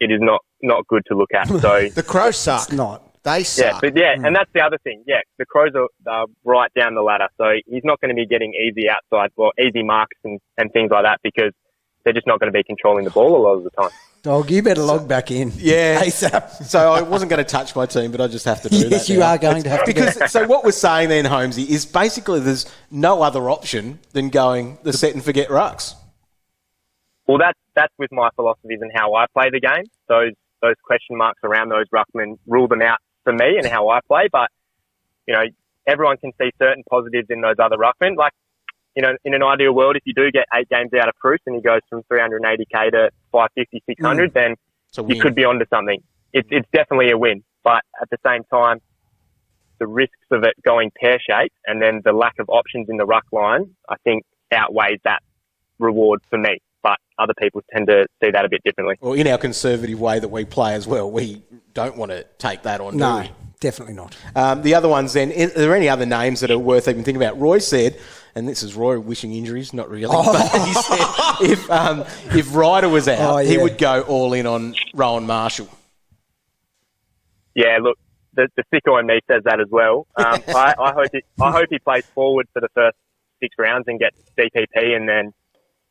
it is not good to look at. So the Crows suck. It's not. They suck. And that's the other thing. Yeah, the Crows are right down the ladder. So he's not going to be getting easy outside or easy marks and things like that because they're just not going to be controlling the ball a lot of the time. Dog, you better log back in. Yeah. ASAP. So I wasn't going to touch my team, but I just have to do that. Yes, you are going to have to. Because so what we're saying then, Holmesy, is basically there's no other option than going the set and forget rucks. Well, that's with my philosophies and how I play the game. Those question marks around those ruckmen rule them out for me and how I play. But, everyone can see certain positives in those other ruckmen. Like, in an ideal world, if you do get 8 games out of Preuss and he goes from 380k to 550, 600, then you could be onto something. It's definitely a win. But at the same time, the risks of it going pear-shaped and then the lack of options in the ruck line, I think, outweighs that reward for me. But other people tend to see that a bit differently. Well, in our conservative way that we play as well, we don't want to take that on, do we? Definitely not. The other ones then, are there any other names that are worth even thinking about? Roy said, and this is Roy wishing injuries, not really, but he said if Ryder was out, he would go all in on Rowan Marshall. Yeah, look, the sicko in me says that as well. I hope he plays forward for the first 6 rounds and gets DPP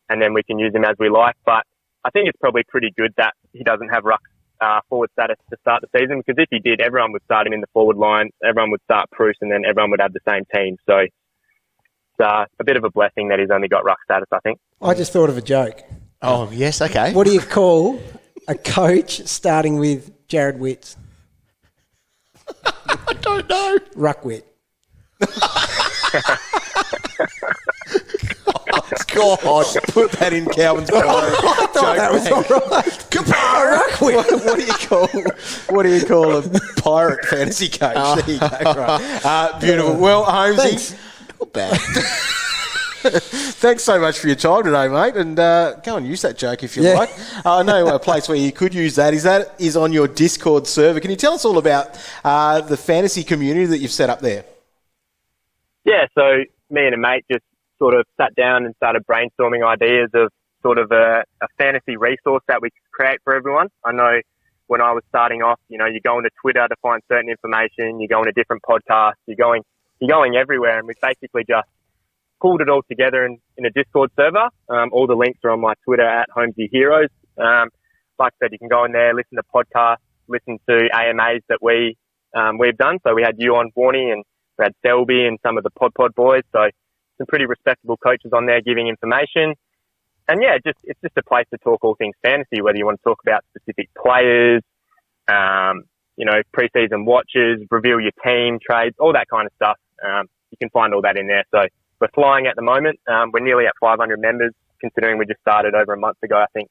and then we can use him as we like. But I think it's probably pretty good that he doesn't have ruck forward status to start the season, because if he did, everyone would start him in the forward line, everyone would start Preuss, and then everyone would have the same team. So it's a bit of a blessing that he's only got ruck status, I think. I just thought of a joke. Oh, yes, okay. What do you call a coach starting with Jarrod Witt? I don't know. Ruck Witt. God, put that in Calvin's joke. That was all right. What do you call a pirate fantasy coach? There you go. Right. Beautiful. Well, Holmesy, Not bad. thanks so much for your time today, mate. And go and use that joke if you like. I know a place where you could use that is on your Discord server. Can you tell us all about the fantasy community that you've set up there? Yeah, so me and a mate just sort of sat down and started brainstorming ideas of sort of a fantasy resource that we could create for everyone. I know when I was starting off, you go into Twitter to find certain information, you go into different podcasts, you're going everywhere, and we've basically just pulled it all together in a Discord server. All the links are on my Twitter at Holmesy Heroes. Like I said, you can go in there, listen to podcasts, listen to AMAs that we've done. So we had you on, Warnie, and we had Selby and some of the Pod boys. So some pretty respectable coaches on there giving information. And yeah, it's just a place to talk all things fantasy, whether you want to talk about specific players, preseason watches, reveal your team, trades, all that kind of stuff. You can find all that in there. So we're flying at the moment. We're nearly at 500 members, considering we just started over a month ago, I think.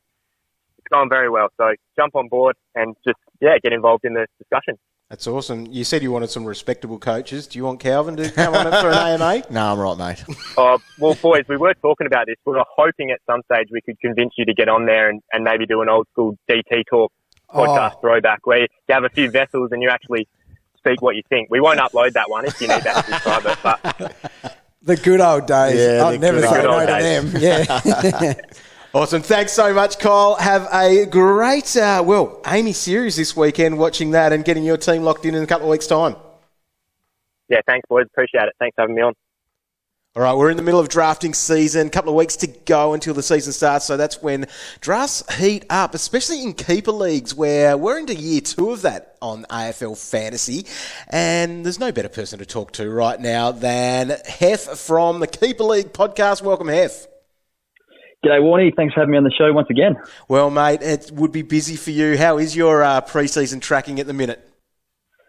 It's going very well. So jump on board and just, get involved in the discussion. That's awesome. You said you wanted some respectable coaches. Do you want Calvin to come on it for an AMA? No, I'm right, mate. Well, boys, we were talking about this. We were hoping at some stage we could convince you to get on there and maybe do an old school DT Talk podcast throwback where you have a few vessels and you actually speak what you think. We won't upload that one if you need that to be private. But the good old days. Yeah, I'll never say no to them. Yeah. Awesome. Thanks so much, Kyle. Have a great, Amy series this weekend, watching that and getting your team locked in a couple of weeks' time. Yeah, thanks, boys. Appreciate it. Thanks for having me on. All right, we're in the middle of drafting season. A couple of weeks to go until the season starts, so that's when drafts heat up, especially in keeper leagues, where we're into year 2 of that on AFL Fantasy. And there's no better person to talk to right now than Heff from the Keeper League podcast. Welcome, Heff. G'day, Warnie. Thanks for having me on the show once again. Well, mate, it would be busy for you. How is your pre-season tracking at the minute?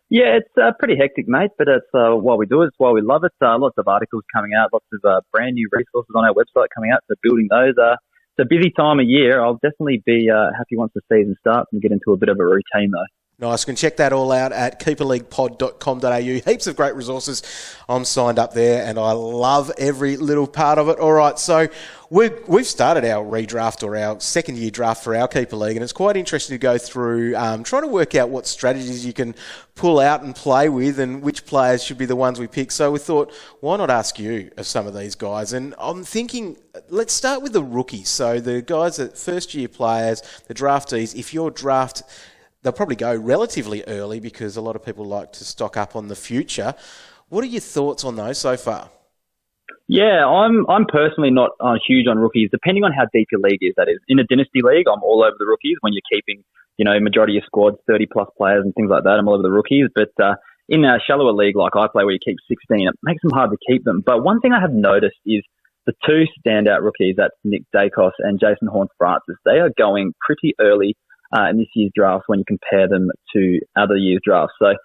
Yeah, it's pretty hectic, mate, but it's why we do it. It's why we love it. Lots of articles coming out, lots of brand new resources on our website coming out, so building those. It's a busy time of year. I'll definitely be happy once the season starts and get into a bit of a routine, though. Nice. You can check that all out at keeperleaguepod.com.au. Heaps of great resources. I'm signed up there and I love every little part of it. All right, so we've started our redraft or our second year draft for our Keeper League, and it's quite interesting to go through trying to work out what strategies you can pull out and play with and which players should be the ones we pick. So we thought, why not ask you of some of these guys? And I'm thinking, let's start with the rookies. So the guys that first year players, the draftees, if your draft... They'll probably go relatively early because a lot of people like to stock up on the future. What are your thoughts on those so far? Yeah, I'm personally not huge on rookies, depending on how deep your league is, that is. In a dynasty league, I'm all over the rookies. When you're keeping, majority of squads, 30-plus players and things like that, I'm all over the rookies. But in a shallower league like I play where you keep 16, it makes them hard to keep them. But one thing I have noticed is the two standout rookies, that's Nick Daicos and Jason Horne-Francis. They are going pretty early in this year's drafts when you compare them to other years' drafts. So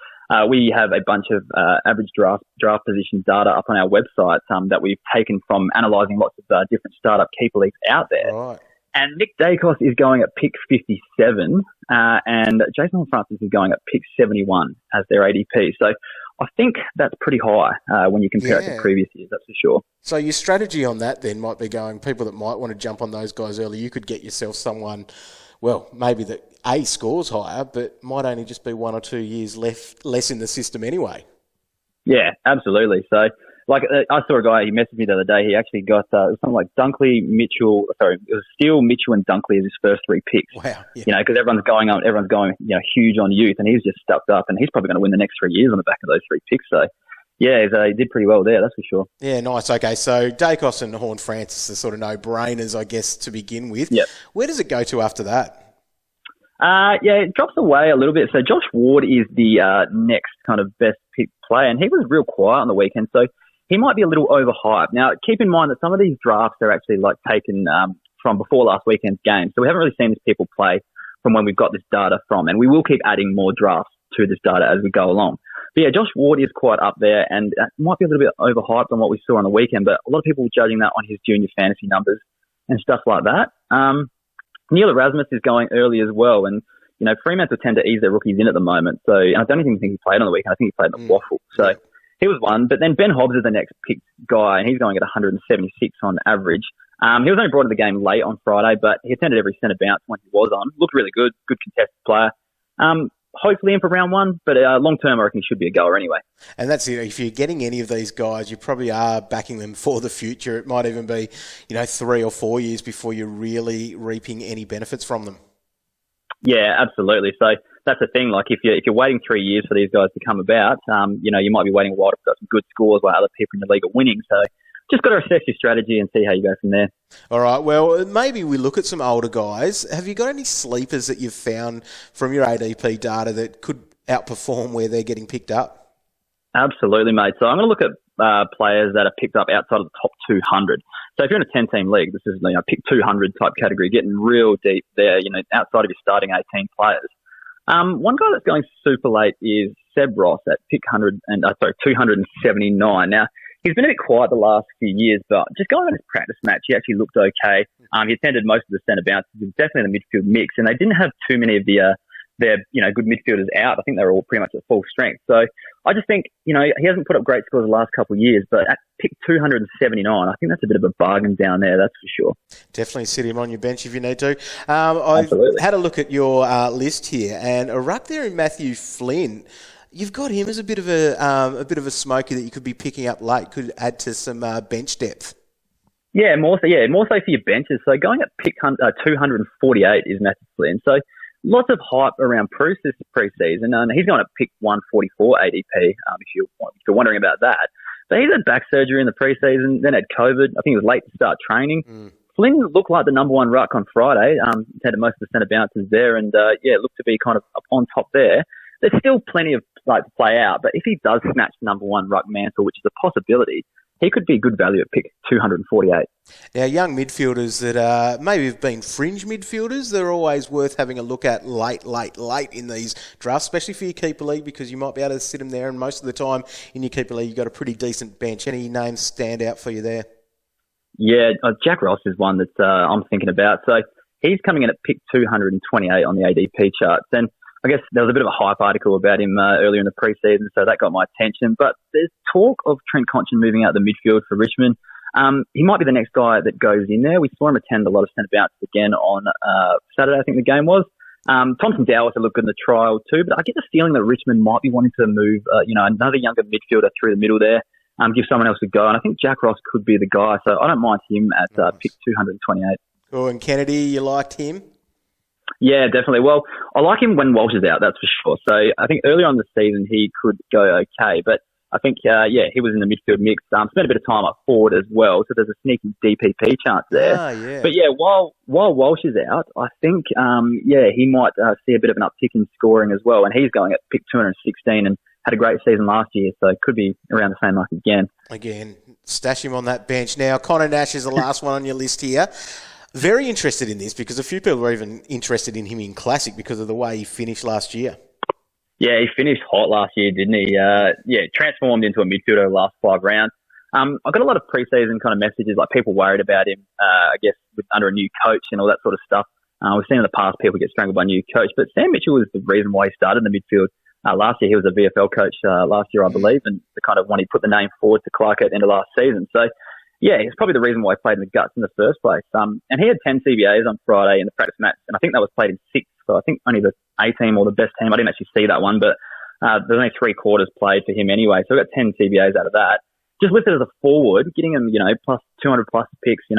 we have a bunch of average draft position data up on our website that we've taken from analysing lots of different startup keeper leagues out there. Right. And Nick Daicos is going at pick 57 and Jason Horne-Francis is going at pick 71 as their ADP. So I think that's pretty high when you compare it to previous years, that's for sure. So your strategy on that then might be going, people that might want to jump on those guys early, you could get yourself someone... Well, maybe that A scores higher, but might only just be 1 or 2 years less in the system anyway. Yeah, absolutely. So, I saw a guy, he messaged me the other day, he actually got something like Dunkley, Mitchell, it was Steele, Mitchell and Dunkley as his first 3 picks. Wow. Yeah. Because everyone's going huge on youth, and he's just stuffed up, and he's probably going to win the next 3 years on the back of those 3 picks. So, yeah, he did pretty well there, that's for sure. Yeah, nice. Okay, so Daicos and Horne-Francis are sort of no-brainers, I guess, to begin with. Yep. Where does it go to after that? It drops away a little bit. So Josh Ward is the next kind of best pick player, and he was real quiet on the weekend, so he might be a little overhyped. Now, keep in mind that some of these drafts are actually taken from before last weekend's game, so we haven't really seen these people play from when we've got this data from, and we will keep adding more drafts to this data as we go along. But yeah, Josh Ward is quite up there and might be a little bit overhyped on what we saw on the weekend, but a lot of people were judging that on his junior fantasy numbers and stuff like that. Neil Erasmus is going early as well, and Fremantle tend to ease their rookies in at the moment. So I don't even think he played on the weekend. I think he played in the waffle. So he was one. But then Ben Hobbs is the next picked guy, and he's going at 176 on average. He was only brought to the game late on Friday, but he attended every centre bounce when he was on. Looked really good contested player. Hopefully in for round 1, but long term I reckon he should be a goer anyway. And that's it. If you're getting any of these guys, you probably are backing them for the future. It might even be, 3 or 4 years before you're really reaping any benefits from them. Yeah, absolutely. So that's the thing. If you're waiting 3 years for these guys to come about, you might be waiting a while to put some good scores while other people in the league are winning. So just got to assess your strategy and see how you go from there. All right. Well, maybe we look at some older guys. Have you got any sleepers that you've found from your ADP data that could outperform where they're getting picked up? Absolutely, mate. So I'm going to look at players that are picked up outside of the top 200. So if you're in a 10-team league, this is pick 200 type category, getting real deep there, outside of your starting 18 players. One guy that's going super late is Seb Ross at pick 279. Now, he's been a bit quiet the last few years, but just going on his practice match, he actually looked okay. He attended most of the centre bounces. He was definitely in the midfield mix, and they didn't have too many of the their, good midfielders out. I think they're all pretty much at full strength. So I just think, he hasn't put up great scores the last couple of years, but at pick 279, I think that's a bit of a bargain down there, that's for sure. Definitely sit him on your bench if you need to. I've had a look at your list here, and a ruck there in Matthew Flynn. You've got him as a bit of a smoky that you could be picking up late, could add to some bench depth. Yeah, more so for your benches. So going at pick 248 is Matthew Flynn. So lots of hype around Preuss this pre-season, and he's going at pick 144 ADP, if you're wondering about that. But he's had back surgery in the pre-season, then had COVID. I think he was late to start training. Flynn looked like the number one ruck on Friday. Had most of the centre bounces there, and looked to be kind of up on top there. There's still plenty of to play out, but if he does snatch the number one ruck mantle, which is a possibility, he could be good value at pick 248. Now, young midfielders that maybe have been fringe midfielders, they're always worth having a look at late in these drafts, especially for your keeper league, because you might be able to sit them there, and most of the time in your keeper league, you've got a pretty decent bench. Any names stand out for you there? Yeah, Jack Ross is one that I'm thinking about. So he's coming in at pick 228 on the ADP charts, and I guess there was a bit of a hype article about him earlier in the preseason, so that got my attention. But there's talk of Trent Conchin moving out the midfield for Richmond. He might be the next guy that goes in there. We saw him attend a lot of centre bounces again on Saturday, I think the game was. Thompson Dow also looked good in the trial too, but I get the feeling that Richmond might be wanting to move another younger midfielder through the middle there, give someone else a go. And I think Jack Ross could be the guy, so I don't mind him at pick 228. Oh, and Kennedy, you liked him? Yeah, definitely. Well, I like him when Walsh is out, that's for sure. So I think earlier on in the season he could go okay, but I think, he was in the midfield mix. Spent a bit of time up forward as well, so there's a sneaky DPP chance there. Yeah. But while Walsh is out, I think, he might see a bit of an uptick in scoring as well, and he's going at pick 216 and had a great season last year, so it could be around the same mark again. Again, stash him on that bench. Now, Conor Nash is the last one on your list here. Very interested in this because a few people are even interested in him in Classic because of the way he finished last year. Yeah, he finished hot last year, didn't he? Transformed into a midfielder the last 5 rounds. I got a lot of pre-season kind of messages, like people worried about him, under a new coach and all that sort of stuff. We've seen in the past people get strangled by a new coach, but Sam Mitchell was the reason why he started in the midfield. Last year, he was a VFL coach last year, I believe, and the kind of one he put the name forward to Clark at the end of last season. So, yeah, it's probably the reason why he played in the guts in the first place. And he had 10 CBAs on Friday in the practice match, and I think that was played in 6. So I think only the A team or the best team. I didn't actually see that one, but there's only 3 quarters played for him anyway. So we got 10 CBAs out of that. Just listed as a forward, getting him, plus 200 plus picks, he's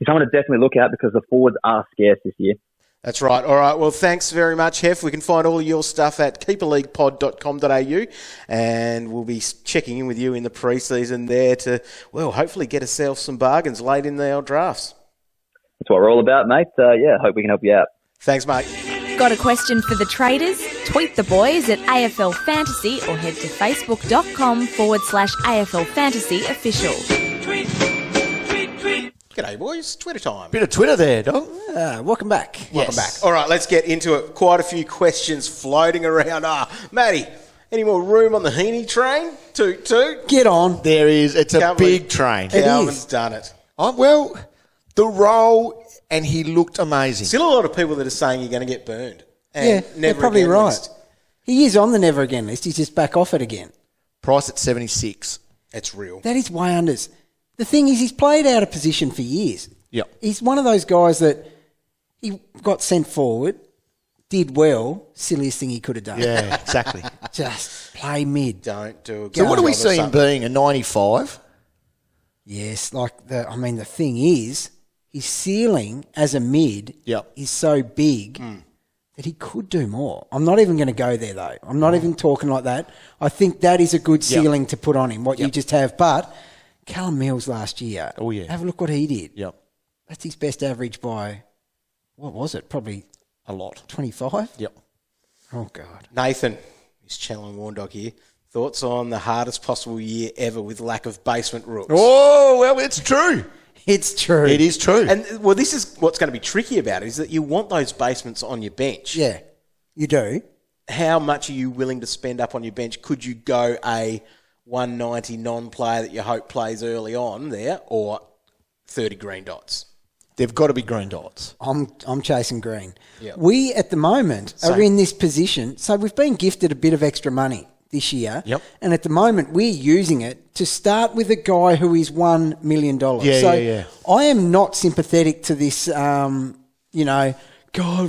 someone to definitely look at because the forwards are scarce this year. That's right. All right. Well, thanks very much, Heff. We can find all of your stuff at keeperleaguepod.com.au, and we'll be checking in with you in the pre-season there to, hopefully get ourselves some bargains late in our drafts. That's what we're all about, mate. Hope we can help you out. Thanks, mate. Got a question for the traders? Tweet the boys at AFL Fantasy or head to facebook.com/AFL Fantasy official. G'day, boys. Twitter time. Bit of Twitter there, dog. Welcome back. Welcome back. All right, let's get into it. Quite a few questions floating around. Matty, any more room on the Heeney train? Toot. Get on. There is. It's a big train. Calvin's done it. The role, and he looked amazing. Still a lot of people that are saying you're going to get burned. And they're probably right. List. He is on the never again list. He's just back off it again. Price at 76. It's real. That is way unders. The thing is, he's played out of position for years. Yep. He's one of those guys that he got sent forward, did well, silliest thing he could have done. Yeah, exactly. Just play mid. Don't do it. So what do we see him being, a 95? Yes, the thing is, his ceiling as a mid is so big that he could do more. I'm not even going to go there, though. I'm not even talking like that. I think that is a good ceiling to put on him, what you just have. But Callum Mills last year, have a look what he did. Yep. That's his best average by, what was it? Probably a lot. 25? Yep. Oh, God. Nathan, he's channeling Warndog here. Thoughts on the hardest possible year ever with lack of basement rules? Oh, well, it's true. It's true. It is true. And, this is what's going to be tricky about it, is that you want those basements on your bench. Yeah, you do. How much are you willing to spend up on your bench? Could you go a 190 non-player that you hope plays early on there, or 30 green dots? They've got to be green dots. I'm chasing green. Yep. We, at the moment, are in this position. So we've been gifted a bit of extra money this year. Yep. And at the moment, we're using it to start with a guy who is $1 million. Yeah. I am not sympathetic to this,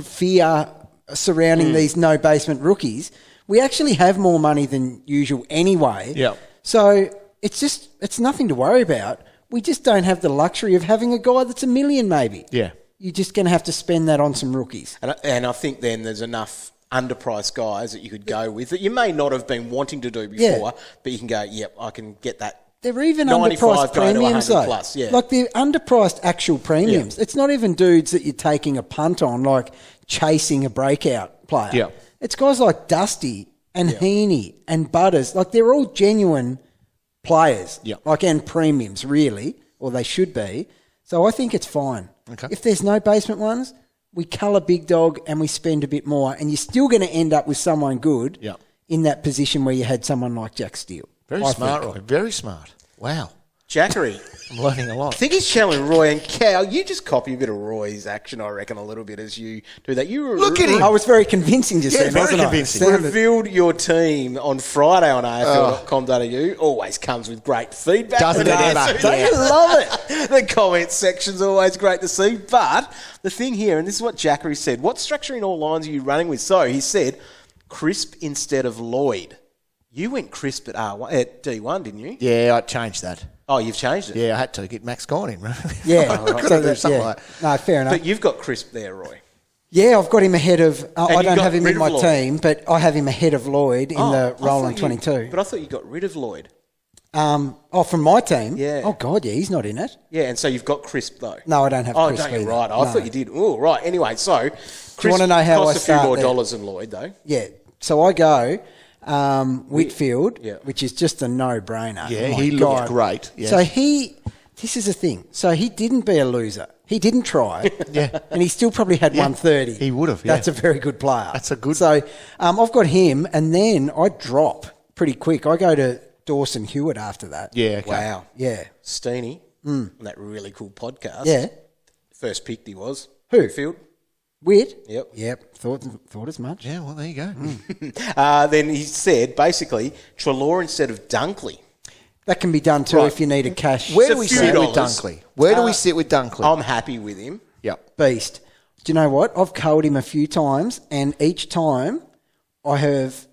fear surrounding these no basement rookies. We actually have more money than usual anyway. Yep. So it's nothing to worry about. We just don't have the luxury of having a guy that's $1 million maybe. Yeah. You're just going to have to spend that on some rookies. And I think then there's enough underpriced guys that you could go with that you may not have been wanting to do before, but you can go, yep, I can get that. They're even 95 underpriced going to premiums 100 though. plus, yeah. Like they're underpriced actual premiums. Yeah. It's not even dudes that you're taking a punt on, like chasing a breakout player. Yeah. It's guys like Dusty and Heeney and Butters. Like they're all genuine players. Yeah. Like and premiums really, or they should be. So I think it's fine. Okay. If there's no basement ones, we colour big dog and we spend a bit more, and you're still going to end up with someone good in that position where you had someone like Jack Steele. Very smart, Roy. Very smart. Wow. Jackery. I'm learning a lot. I think he's challenging Roy and Cal. You just copy a bit of Roy's action, I reckon, a little bit as you do that. Look at him. I was very convincing just then, very wasn't convincing. I? Revealed your team on Friday on AFL.com.au. Always comes with great feedback. Doesn't it ever? Don't you love it? The comment section's always great to see. But the thing here, and this is what Jackery said, what structure in all lines are you running with? So he said, Crisp instead of Lloyd. You went Crisp at D1, didn't you? Yeah, I changed that. Oh, you've changed it? Yeah, I had to get Max Gawn in. Yeah. So there's something like that. No, fair enough. But you've got Crisp there, Roy. Yeah, I've got him ahead of... I you don't got have him rid in of my Lloyd. team, but I have him ahead of Lloyd in the Roland 22. But I thought you got rid of Lloyd. From my team? Yeah. Oh, God, yeah, he's not in it. Yeah, and so you've got Crisp, though. No, I don't have Oh, Crisp don't you? either. Right. I No. thought you did. Oh, right. Anyway, so Crisp you wanna know how costs I a few start more there? dollars than Lloyd, though. Yeah. So I go Whitfield, Yeah. which is just a no-brainer. Yeah, My he God. looked great. Yeah. So this is the thing. So he didn't be a loser. He didn't try. Yeah. And he still probably had 130. He would have, yeah. That's a very good player. That's a good- So I've got him, and then I drop pretty quick. I go to Dawson Hewett after that. Yeah, okay. Wow. Yeah. Steenie, on that really cool podcast. Yeah. First pick he was. Who? Whitfield. Witt? Yep. Thought as much. Yeah, well, there you go. Then he said, basically, Treloar instead of Dunkley. That can be done too if you need a cash Where It's do a we few sit with dollars. Dunkley? Where do we sit with Dunkley? I'm happy with him. Yep. beast. Do you know what? I've culled him a few times, and each time I have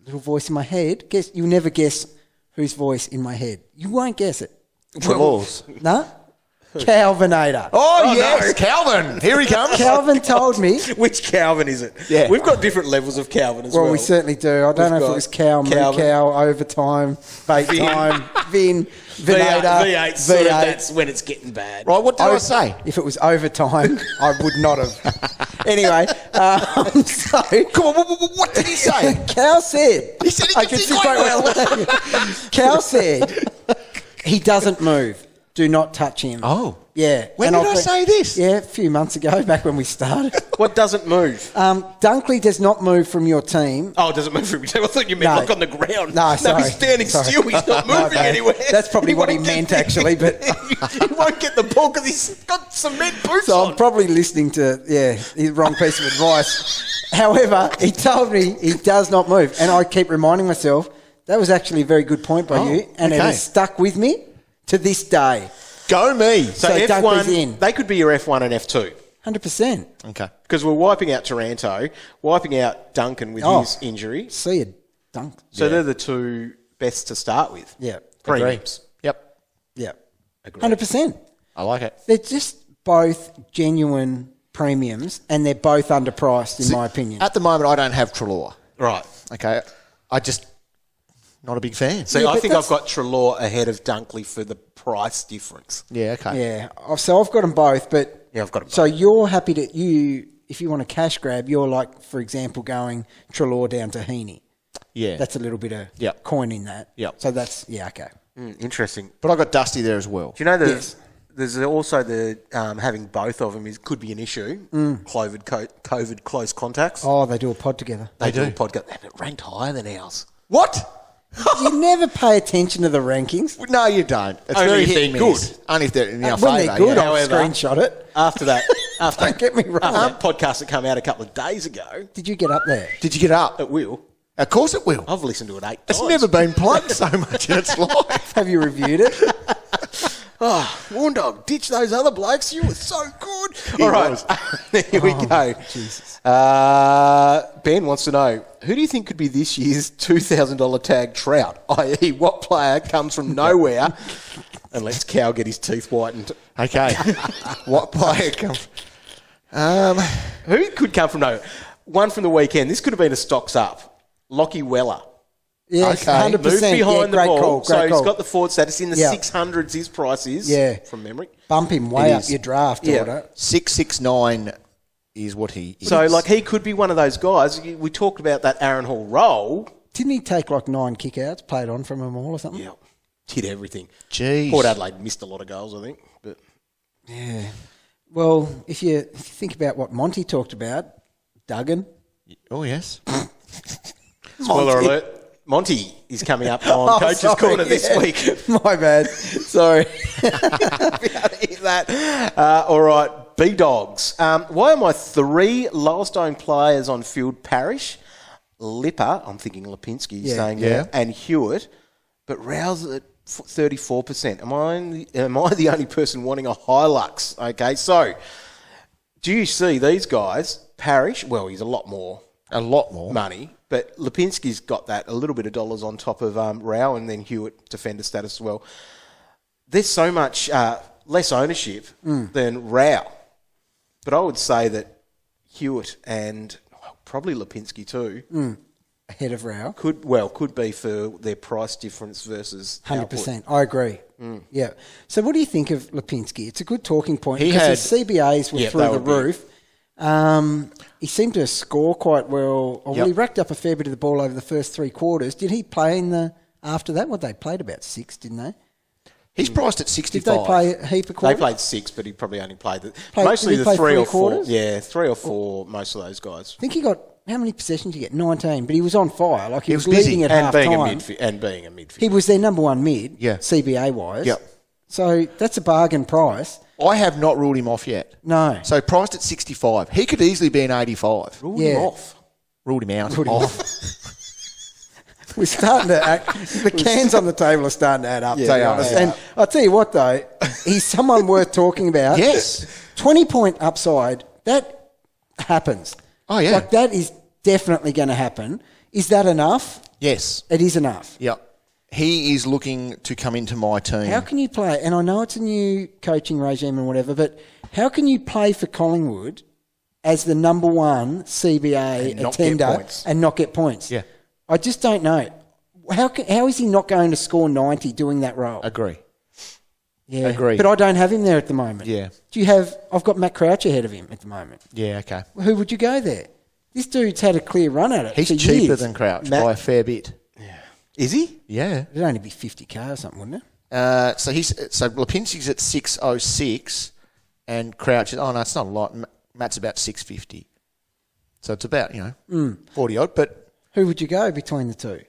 a little voice in my head. You'll never guess whose voice in my head. You won't guess it. Treloar's. No? Calvinator. Oh, yes, Calvin. Here he comes. Calvin told me. Which Calvin is it? Yeah. We've got different levels of Calvin as well. Well, we certainly do. I don't know if it was Cal, Calvin. Cal, overtime, bait time, Vinator, V8, sort of, that's when it's getting bad. Right, what did I say? If it was overtime, I would not have. Anyway, so Come on, what did he say? Cal said. He said he I can can see see quite quite well. Cal said he doesn't move. Do not touch him. Oh. Yeah. When And did I say this? Yeah, a few months ago, back when we started. What doesn't move? Dunkley does not move from your team. Oh, it doesn't move from you. I thought you meant No. like on the ground. No, sorry. he's standing Sorry. still. He's not My moving bad. anywhere. That's probably what he won't get meant, the- actually, but- he won't get the ball because he's got cement boots So on. I'm probably listening to, the wrong piece of advice. However, he told me he does not move. And I keep reminding myself, that was actually a very good point by you. And it okay. has stuck with me to this day. Go me. so so Dunkley's F1, in. they could be your F1 and F2. 100%. Okay. Because we're wiping out Taranto, wiping out Duncan with Oh. his injury. See you, Dunk. So they're the two best to start with. Yeah. Premiums. Yep. Yeah. Agree. 100%. I like it. They're just both genuine premiums, and they're both underpriced, in my opinion. At the moment, I don't have Treloar. Right. Okay. I just not a big fan. So Yeah, I but think I've that's- got Treloar ahead of Dunkley for the price difference. Yeah, okay. Yeah. So I've got them both, but Yeah, I've got 'em So you're happy to if you want a cash grab, you're like, for example, going Treloar down to Heeney. Yeah. That's a little bit of Yep. coin in that. Yep. So that's okay. Interesting. But I got Dusty there as well. Do you know Yes. there's also the having both of them could be an issue. COVID close contacts. Oh, they do a pod together. They do a podcast. They're ranked higher than ours. What? You never pay attention to the rankings. No, you don't. It's Only very if hit they're and good. miss. Only if they're in our When favour. they're good, yeah. I'll However- screenshot it. After that Don't get me wrong. after that podcast that came out a couple of days ago, Did you get up there? Did you get up? it will. Of course it will. I've listened to it 8 It's times. never been plugged so much in its life. Have you reviewed it? Oh, Warn Dog, ditch those other blokes. You were so good. All right, here we go. Jesus. Ben wants to know, who do you think could be this year's $2,000 tag Trout? I.e., what player comes from nowhere and lets Cow get his teeth whitened? Okay. What player comes? Who could come from nowhere? One from the weekend. This could have been a stocks up. Lachie Weller. Yes, Okay. 100%. Moved behind the great ball. Call, So great he's call. got the forward status in the Yeah. 600s. His price is, Yeah. from memory. Bump him way It up is. your draft Yeah. order. 669 is what he is. So, like, he could be one of those guys. We talked about that Aaron Hall role. Didn't he take like 9 kickouts, played on from them all or something? Yeah, did everything. Jeez. Port Adelaide missed a lot of goals, I think. But Yeah. Well, if you think about what Monty talked about, Duggan. Oh, yes. spoiler alert, Monty is coming up on Coach's sorry, Corner this yeah. week. My bad. Sorry. All right, B-Dogs. Why are my 3 lowest owned players on field Parrish, Lipper, I'm thinking Lipinski, Yeah. saying Yeah. that, and Hewett, but Rowell's at 34%. Am I the only person wanting a Hilux? Okay, so do you see these guys? Parrish, well, he's a lot more money, but Lipinski's got that a little bit of dollars on top of Rowell, and then Hewett defender status as well. There's so much less ownership than Rowell, but I would say that Hewett and probably Lipinski too Ahead of Rowell. could be for their price difference versus 100%. I agree. Yeah. So what do you think of Lipinski? It's a good talking point He because had- his CBAs were Yeah, through they the would be. roof. He seemed to score quite well. Well, he racked up a fair bit of the ball over the first 3 quarters. Did he play after that? Well, they played about 6, didn't they? He's priced at Did 65. they play a heap of They quarters? played 6, but he probably only played Did mostly he the play 3 or 4. quarters? Yeah, 3 or 4. Most of those guys. I think he got, how many possessions did he get? 19. But he was on fire. Like he was was busy. leading at And half being time. being a midfielder. He was their number 1 mid, Yeah. CBA-wise. Yep. So that's a bargain price. I have not ruled him off yet. No. So priced at 65. He could easily be an 85. Ruled Yeah. him off. Ruled him out. Ruled him off. We're starting to act, the cans on the table are starting to add up, to be they are, honest. they And I'll tell you what, though, he's someone worth talking about. Yes. 20-point upside, that happens. Oh, yeah. Like, that is definitely going to happen. Is that enough? Yes. It is enough. Yep. He is looking to come into my team. How can you play, and I know it's a new coaching regime and whatever, but how can you play for Collingwood as the number 1 CBA And not get attender points? and not get points? Yeah. I just don't know. How is he not going to score 90 doing that role? Agree. Yeah, Agree. But I don't have him there at the moment. Yeah. Do you have? I've got Matt Crouch ahead of him at the moment. Yeah, okay. Who would you go there? This dude's had a clear run at it. He's for cheaper years. than Crouch Matt- by a fair bit. Is he? Yeah. It'd only be 50k or something, wouldn't it? So Lipinski's at 606 and Crouch is, it's not a lot. Matt's about 650. So it's about, 40 odd, but Who would you go between the two?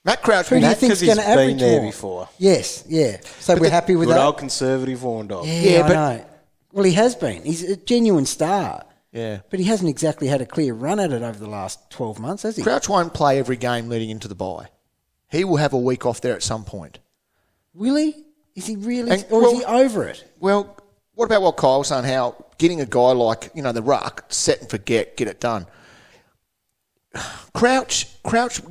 Matt Crouch Who do you Matt- think's 'cause he's going to average been there more? before. Yes, yeah. So we're happy with Good that. old conservative Warn Dog. Yeah, but- I know. Well, he has been. He's a genuine star. Yeah. But he hasn't exactly had a clear run at it over the last 12 months, has he? Crouch won't play every game leading into the bye. He will have a week off there at some point. Will he? Is he really? And- Or is he well- over it? Well, what about what Kyle was saying, how getting a guy like, the ruck, set and forget, get it done. Crouch,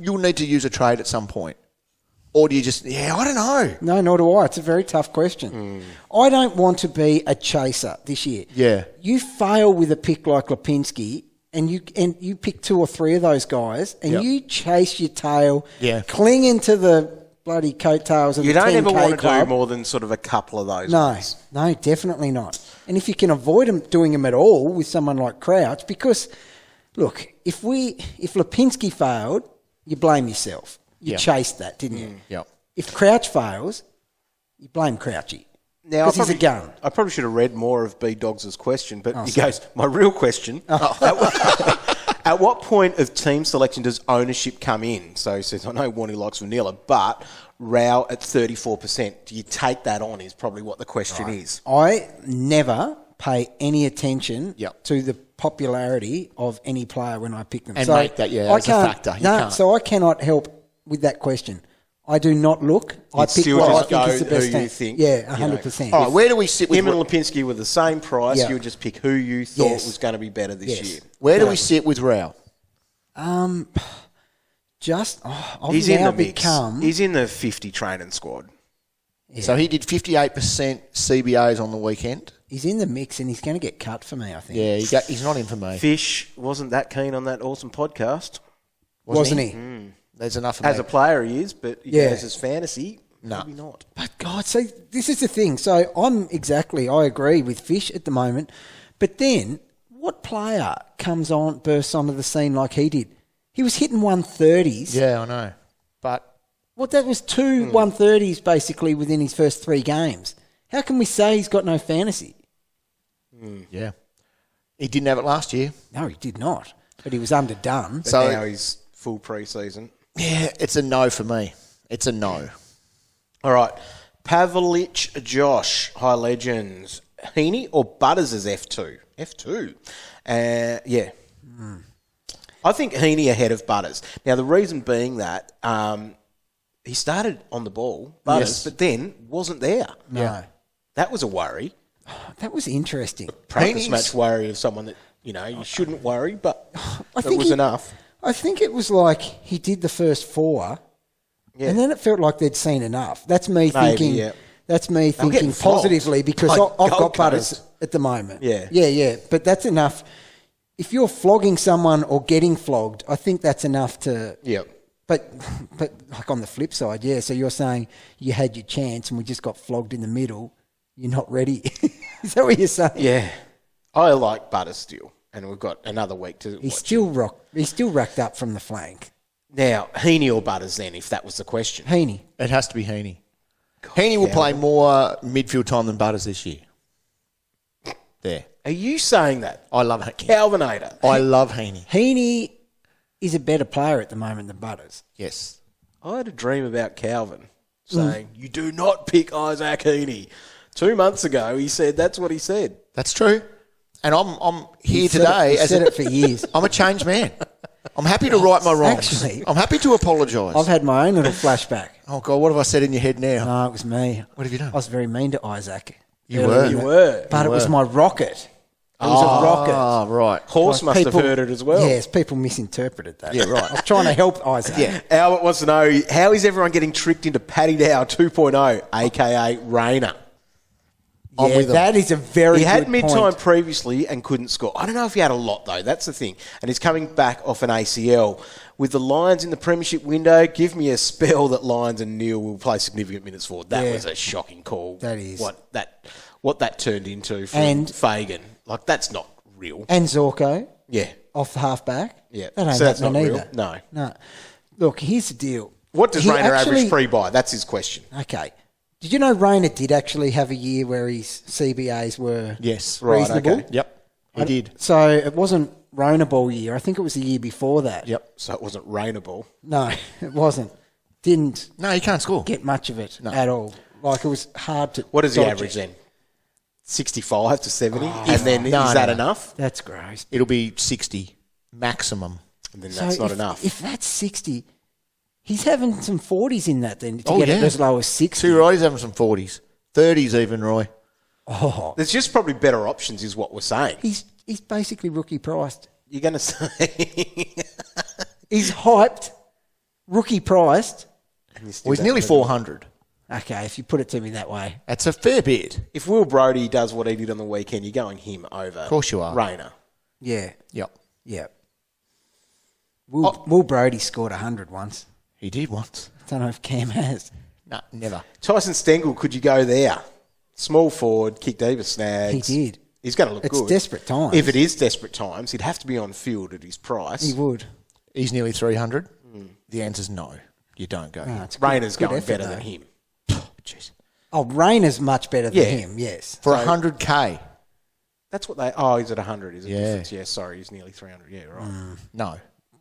you'll need to use a trade at some point. Or do you just, I don't know. No, nor do I. It's a very tough question. I don't want to be a chaser this year. Yeah. You fail with a pick like Lipinski and you pick 2 or 3 of those guys and Yep. you chase your tail, Yeah. cling into the bloody coattails of You the don't 10K ever want to club. do more than sort of a couple of those. No, ones. no, definitely not. And if you can avoid doing them at all with someone like Crouch, because, look, if Lipinski failed, you blame yourself. You Yeah. chased that, didn't you? Yep. If Crouch fails, you blame Crouchy. Now, Because he's a gun. I probably should have read more of B Dogs' question, but he goes, my real question, At what point of team selection does ownership come in? So he says, I know Warnie likes vanilla, but Rowell at 34%. Do you take that on is probably what the question is. I never pay any attention to the popularity of any player when I pick them. And make that, as a factor. You can't. So I cannot help with that question. I do not look. I pick still what just I think is the best who team. you think. Yeah, 100%. All right, where do we sit with him and Lipinski were the same price? Yeah. You would just pick who you thought Yes. was going to be better this year. Where do we sit with Rowell? I've He's in now the mix. become. He's in the 50 training squad. Yeah. So he did 58% CBAs on the weekend. He's in the mix and he's going to get cut for me, I think. Yeah, he's not in for me. Fish wasn't that keen on that awesome podcast. Wasn't he? There's enough of As me. a player, he is, but as his fantasy, No. maybe not. But God, so this is the thing. So I agree with Fish at the moment. But then, what player bursts onto the scene like he did? He was hitting 130s. Yeah, I know. But Well, that was two 130s basically within his first 3 games. How can we say he's got no fantasy? yeah, he didn't have it last year. No, he did not. But he was underdone. But So- now he's full pre-season. Yeah, it's a no for me. It's a no. All right. Pavlich, Josh, High Legends. Heeney or Butters as F2? F2. Yeah. I think Heeney ahead of Butters. Now, the reason being that he started on the ball, Butters, but then wasn't there. No. That was a worry. That was interesting. Practice match worry of someone that, you shouldn't worry, but I it think was enough. I think it was like he did the first 4, and then it felt like they'd seen enough. That's me thinking. yeah. That's me getting thinking flogged positively because by I've got Gold Butters Coast. at the moment. Yeah. But that's enough. If you're flogging someone or getting flogged, I think that's enough to. Yeah. But like on the flip side, so you're saying you had your chance and we just got flogged in the middle. You're not ready. Is that what you're saying? Yeah. I like Butters still, and we've got another week to He's watch still racked up from the flank. Now, Heeney or Butters then, if that was the question. Heeney. It has to be Heeney. Heeney will play more midfield time than Butters this year. There. Are you saying that? I love Heeney. Calvinator. I love Heeney. Heaney is a better player at the moment than Butters. Yes. I had a dream about Calvin saying, you do not pick Isaac Heeney. 2 months ago, he said that's what he said. That's true. And I'm here Said today it, as said it for years. I'm a changed man. I'm happy to right my wrongs. Actually- I'm happy to apologise. I've had my own little flashback. Oh, God, what have I said in your head now? No, it was me. What have you done? I was very mean to Isaac. You earlier were. in You the- were. But You it was were. my rocket. It was a rocket. Ah, right. Horse Like must have heard it as well. Yes, people misinterpreted that. Yeah, right. I was trying to help Isaac. Yeah. Albert wants to know, how is everyone getting tricked into Paddy Dow 2.0, a.k.a. Rayner? I'm Yeah, with them. that is a very He had good mid-time point. previously and couldn't score. I don't know if he had a lot, though. That's the thing. And he's coming back off an ACL. With the Lions in the premiership window, give me a spell that Lions and Neil will play significant minutes for. That Yeah. was a shocking call. That is. What that turned into for And- Fagan. Like, that's not real. And Zorko Yeah. off the halfback. Yeah. That ain't So that's happening not real? either. No. No. Look, here's the deal. What does He Rayner actually- average pre-buy? That's his question. Okay. Did you know Rayner did actually have a year where his CBAs were Yes. reasonable? okay. Yep. He did. So it wasn't Rayner ball year. I think it was the year before that. Yep. So it wasn't Raynerable. No, it wasn't. Didn't No, he can't score. get much of it at all. Like it was hard to. What is the dodge average it. then? 65 to 70? And then No, is that no. enough? That's gross. It'll be 60 maximum. And then So that's not if- enough. If that's 60, he's having some 40s in that then to Oh, get it yeah. as low as 60. See, Roy's having some 40s. 30s even, Roy. Oh, There's just probably better options is what we're saying. he's basically rookie priced. You're going to say... He's hyped, rookie priced. Well, he's nearly 400. Okay, if you put it to me that way. That's a fair bit. If Will Brodie does what he did on the weekend, you're going him over. Of course you are. Rayner. Yeah, Yep. yeah. Will Brodie scored 100 once. He did once. I don't know if Cam has. No, never. Tyson Stengel, could you go there? Small forward, kicked either snags. He did. He's going to look It's good. desperate times. If it is desperate times, he'd have to be on field at his price. He would. He's nearly 300. The answer's no. You don't go. No, it's a good- Rayner's good going effort, better though. than him. Jeez. Oh, Rayner's much better than Yeah. him, yes. For 100K. That's what they... Oh, he's at 100, is it? Yeah. Difference? Yeah, sorry, he's nearly 300. Yeah, right. No.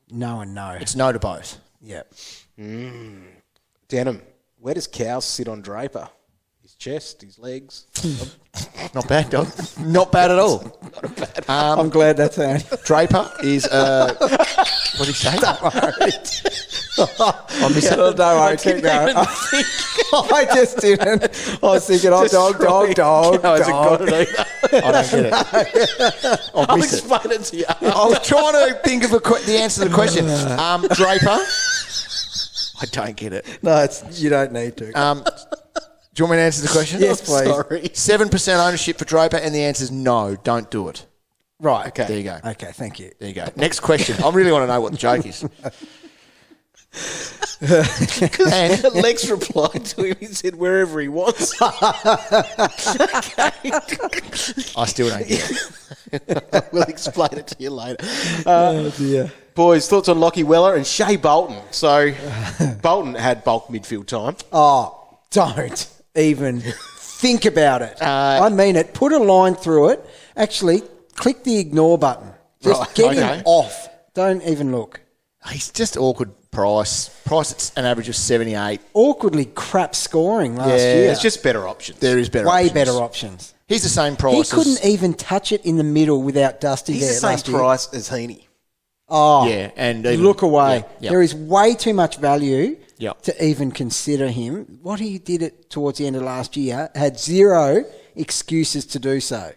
No and no. It's no to both. Yep. Denham, where does Cows sit on Draper? His chest, his legs. Not bad, dog. Not bad at all. I'm glad that's out. Draper is... what did he say? I missed it. Don't worry, keep going. I just didn't. I was thinking, dog. No, hasn't got it either. I don't get it. I'll explain it to you. I was trying to think of the answer to the question. Draper. I don't get it. No, you don't need to. Do you want me to answer the question? Yes, please. Sorry. 7% ownership for Draper, and the answer is no, don't do it. Right. Okay. There you go. Okay, thank you. There you go. Next question. I really want to know what the joke is. And Lex replied to him, he said, wherever he wants. I still don't get it. We'll explain it to you later. Oh, dear. Boys, thoughts on Lachie Weller and Shea Bolton? So, Bolton had bulk midfield time. Oh, don't even think about it. I mean it. Put a line through it. Actually, click the ignore button. Just get him off. Don't even look. He's just awkward price. Price at an average of 78. Awkwardly crap scoring last year. There's just better options. There is better Way options. better options. He's the same price. He couldn't even touch it in the middle without Dusty He's there the same last year. price as Heeney. Oh, yeah, and even, look away. Yeah. There is way too much value Yeah. to even consider him. What he did it towards the end of last year had zero excuses to do so.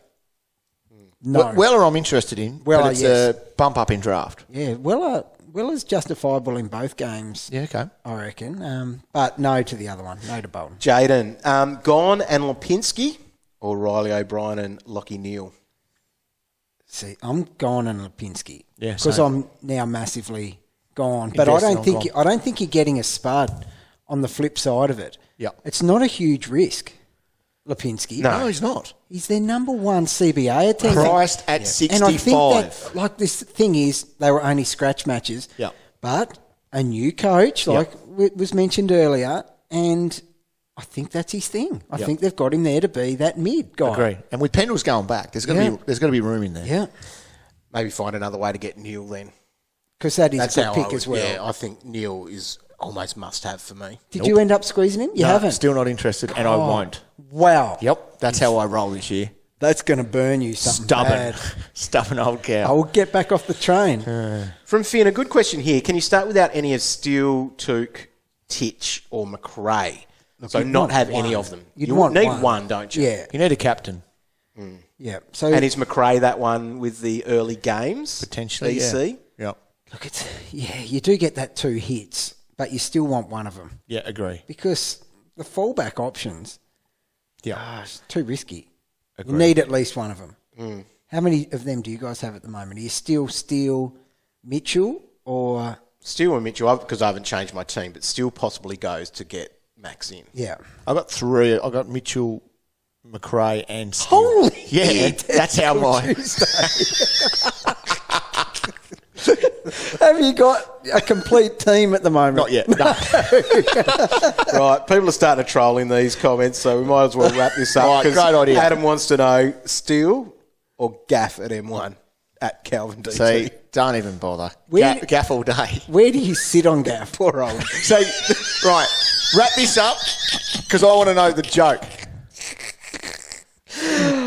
No. Weller I'm interested in, Weller, but it's yes. a bump up in draft. Yeah, Weller's justifiable in both games. Yeah, okay. I reckon. But no to the other one. No to Bolton. Jaden, Gawn and Lipinski or Riley O'Brien and Lachie Neale? See, I'm Gawn and Lipinski. Yeah, because same. I'm now massively gone. But I Invested don't on think Gawn. I don't think you're getting a spud on the flip side of it. Yeah. It's not a huge risk, Lipinski. No, he's not. He's their number one CBA attendant. Priced at 65. And I think that, like, this thing is, they were only scratch matches. Yeah. But a new coach, like was mentioned earlier, and I think that's his thing. I think they've got him there to be that mid guy. Agree. And with Pendle's going back, there's going to be room in there. Yeah. Maybe find another way to get Neale then. Because that is That's a good how pick I would, as well. Yeah, I think Neale is almost must-have for me. Did you end up squeezing him? You No, haven't? Still not interested, and I won't. Wow. Yep, that's how I roll this year. That's going to burn you something bad. Stubborn old cow. I will get back off the train. From Finn, a good question here. Can you start without any of Steele, Took, Titch or McRae? So you'd not want have one. any of them. You'd You want need one. one, don't you? Yeah. You need a captain. Yeah. So And is McRae that one with the early games? Potentially, BC? Yep. look, you do get that 2 hits, but you still want one of them Yeah, agree. because the fallback options, Yeah. it's too risky. Agreed. You need at least one of them. How many of them do you guys have at the moment? Are you still Steele, Mitchell, or Steele and Mitchell, because I haven't changed my team, but Steele possibly goes to get Max in. yeah? I got 3. I got Mitchell, McRae, and Steele. Holy yeah, that's how my. Have you got a complete team at the moment? Not yet. No. Right, people are starting to troll in these comments, so we might as well wrap this up. Right, 'cause great idea. Adam wants to know Steele or Gaff at M1 at Calvin DT. See, don't even bother. Where- Gaff all day. Where do you sit on Gaff? Poor old. So, right, wrap this up because I want to know the joke.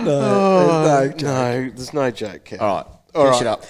No, No, there's no joke, Kev. All right, All finish right. it up.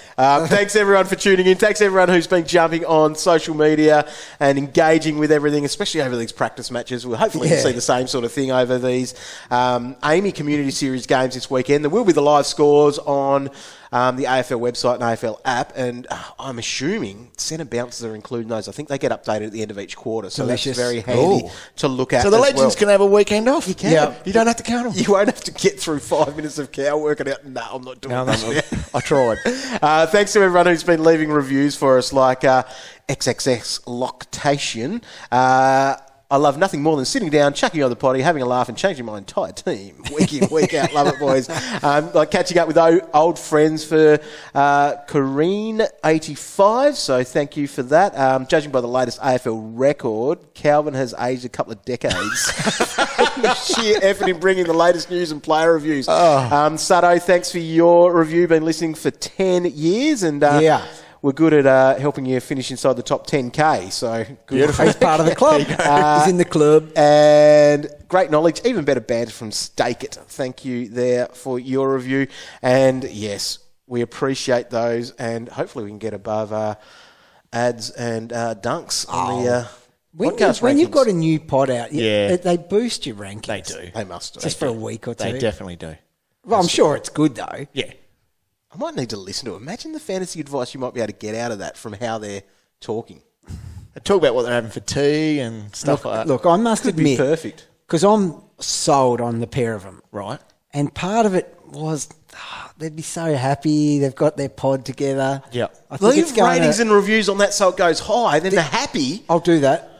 Thanks everyone for tuning in. Thanks everyone who's been jumping on social media and engaging with everything, especially over these practice matches. We'll hopefully see the same sort of thing over these Amy Community Series games this weekend. There will be the live scores on the AFL website and AFL app, and I'm assuming centre bounces are included in those. I think they get updated at the end of each quarter, so Delicious. that's very handy to look at. So the as legends well. can have a weekend off. You can. Yeah. You don't have to count them. You won't have to get through 5 minutes of cow working out. No, I'm not doing that. I tried. Thanks to everyone who's been leaving reviews for us, like XXX Loctation. I love nothing more than sitting down, chucking on the potty, having a laugh and changing my entire team week in, week out. Love it, boys. Like catching up with old friends for Corrine85, so thank you for that. Judging by the latest AFL record, Calvin has aged a couple of decades. Sheer effort in bringing the latest news and player reviews. Sado, thanks for your review. Been listening for 10 years and we're good at helping you finish inside the top 10K. So good. He's part of the club. He's in the club. And great knowledge, even better banter from Stake It. Thank you there for your review. And yes, we appreciate those. And hopefully we can get above ads and dunks on the podcast when you've rankings. got a new pod out, they boost your rankings. They do. They must. Just for a week or two. They definitely do. Well, I'm sure it's good, though. Yeah. I might need to listen to it. Imagine the fantasy advice you might be able to get out of that from how they're talking. They talk about what they're having for tea and stuff like that. Look, I must Could be admit, perfect. because I'm sold on the pair of them. Right. And part of it was they'd be so happy. They've got their pod together. Yeah. I think Leave ratings and reviews on that so it goes high. Then they're happy. I'll do that.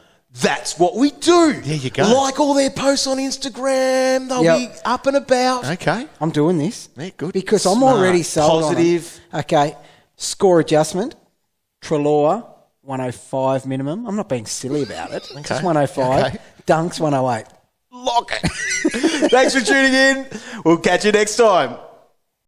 That's what we do. There you go. Like all their posts on Instagram. They'll be up and about. Okay. I'm doing this. Yeah, good. Because I'm Smart. already sold Positive. on it. Okay. Score adjustment. Treloar, 105 minimum. I'm not being silly about it. It's just 105. Okay. Dunks, 108. Lock it. Thanks for tuning in. We'll catch you next time.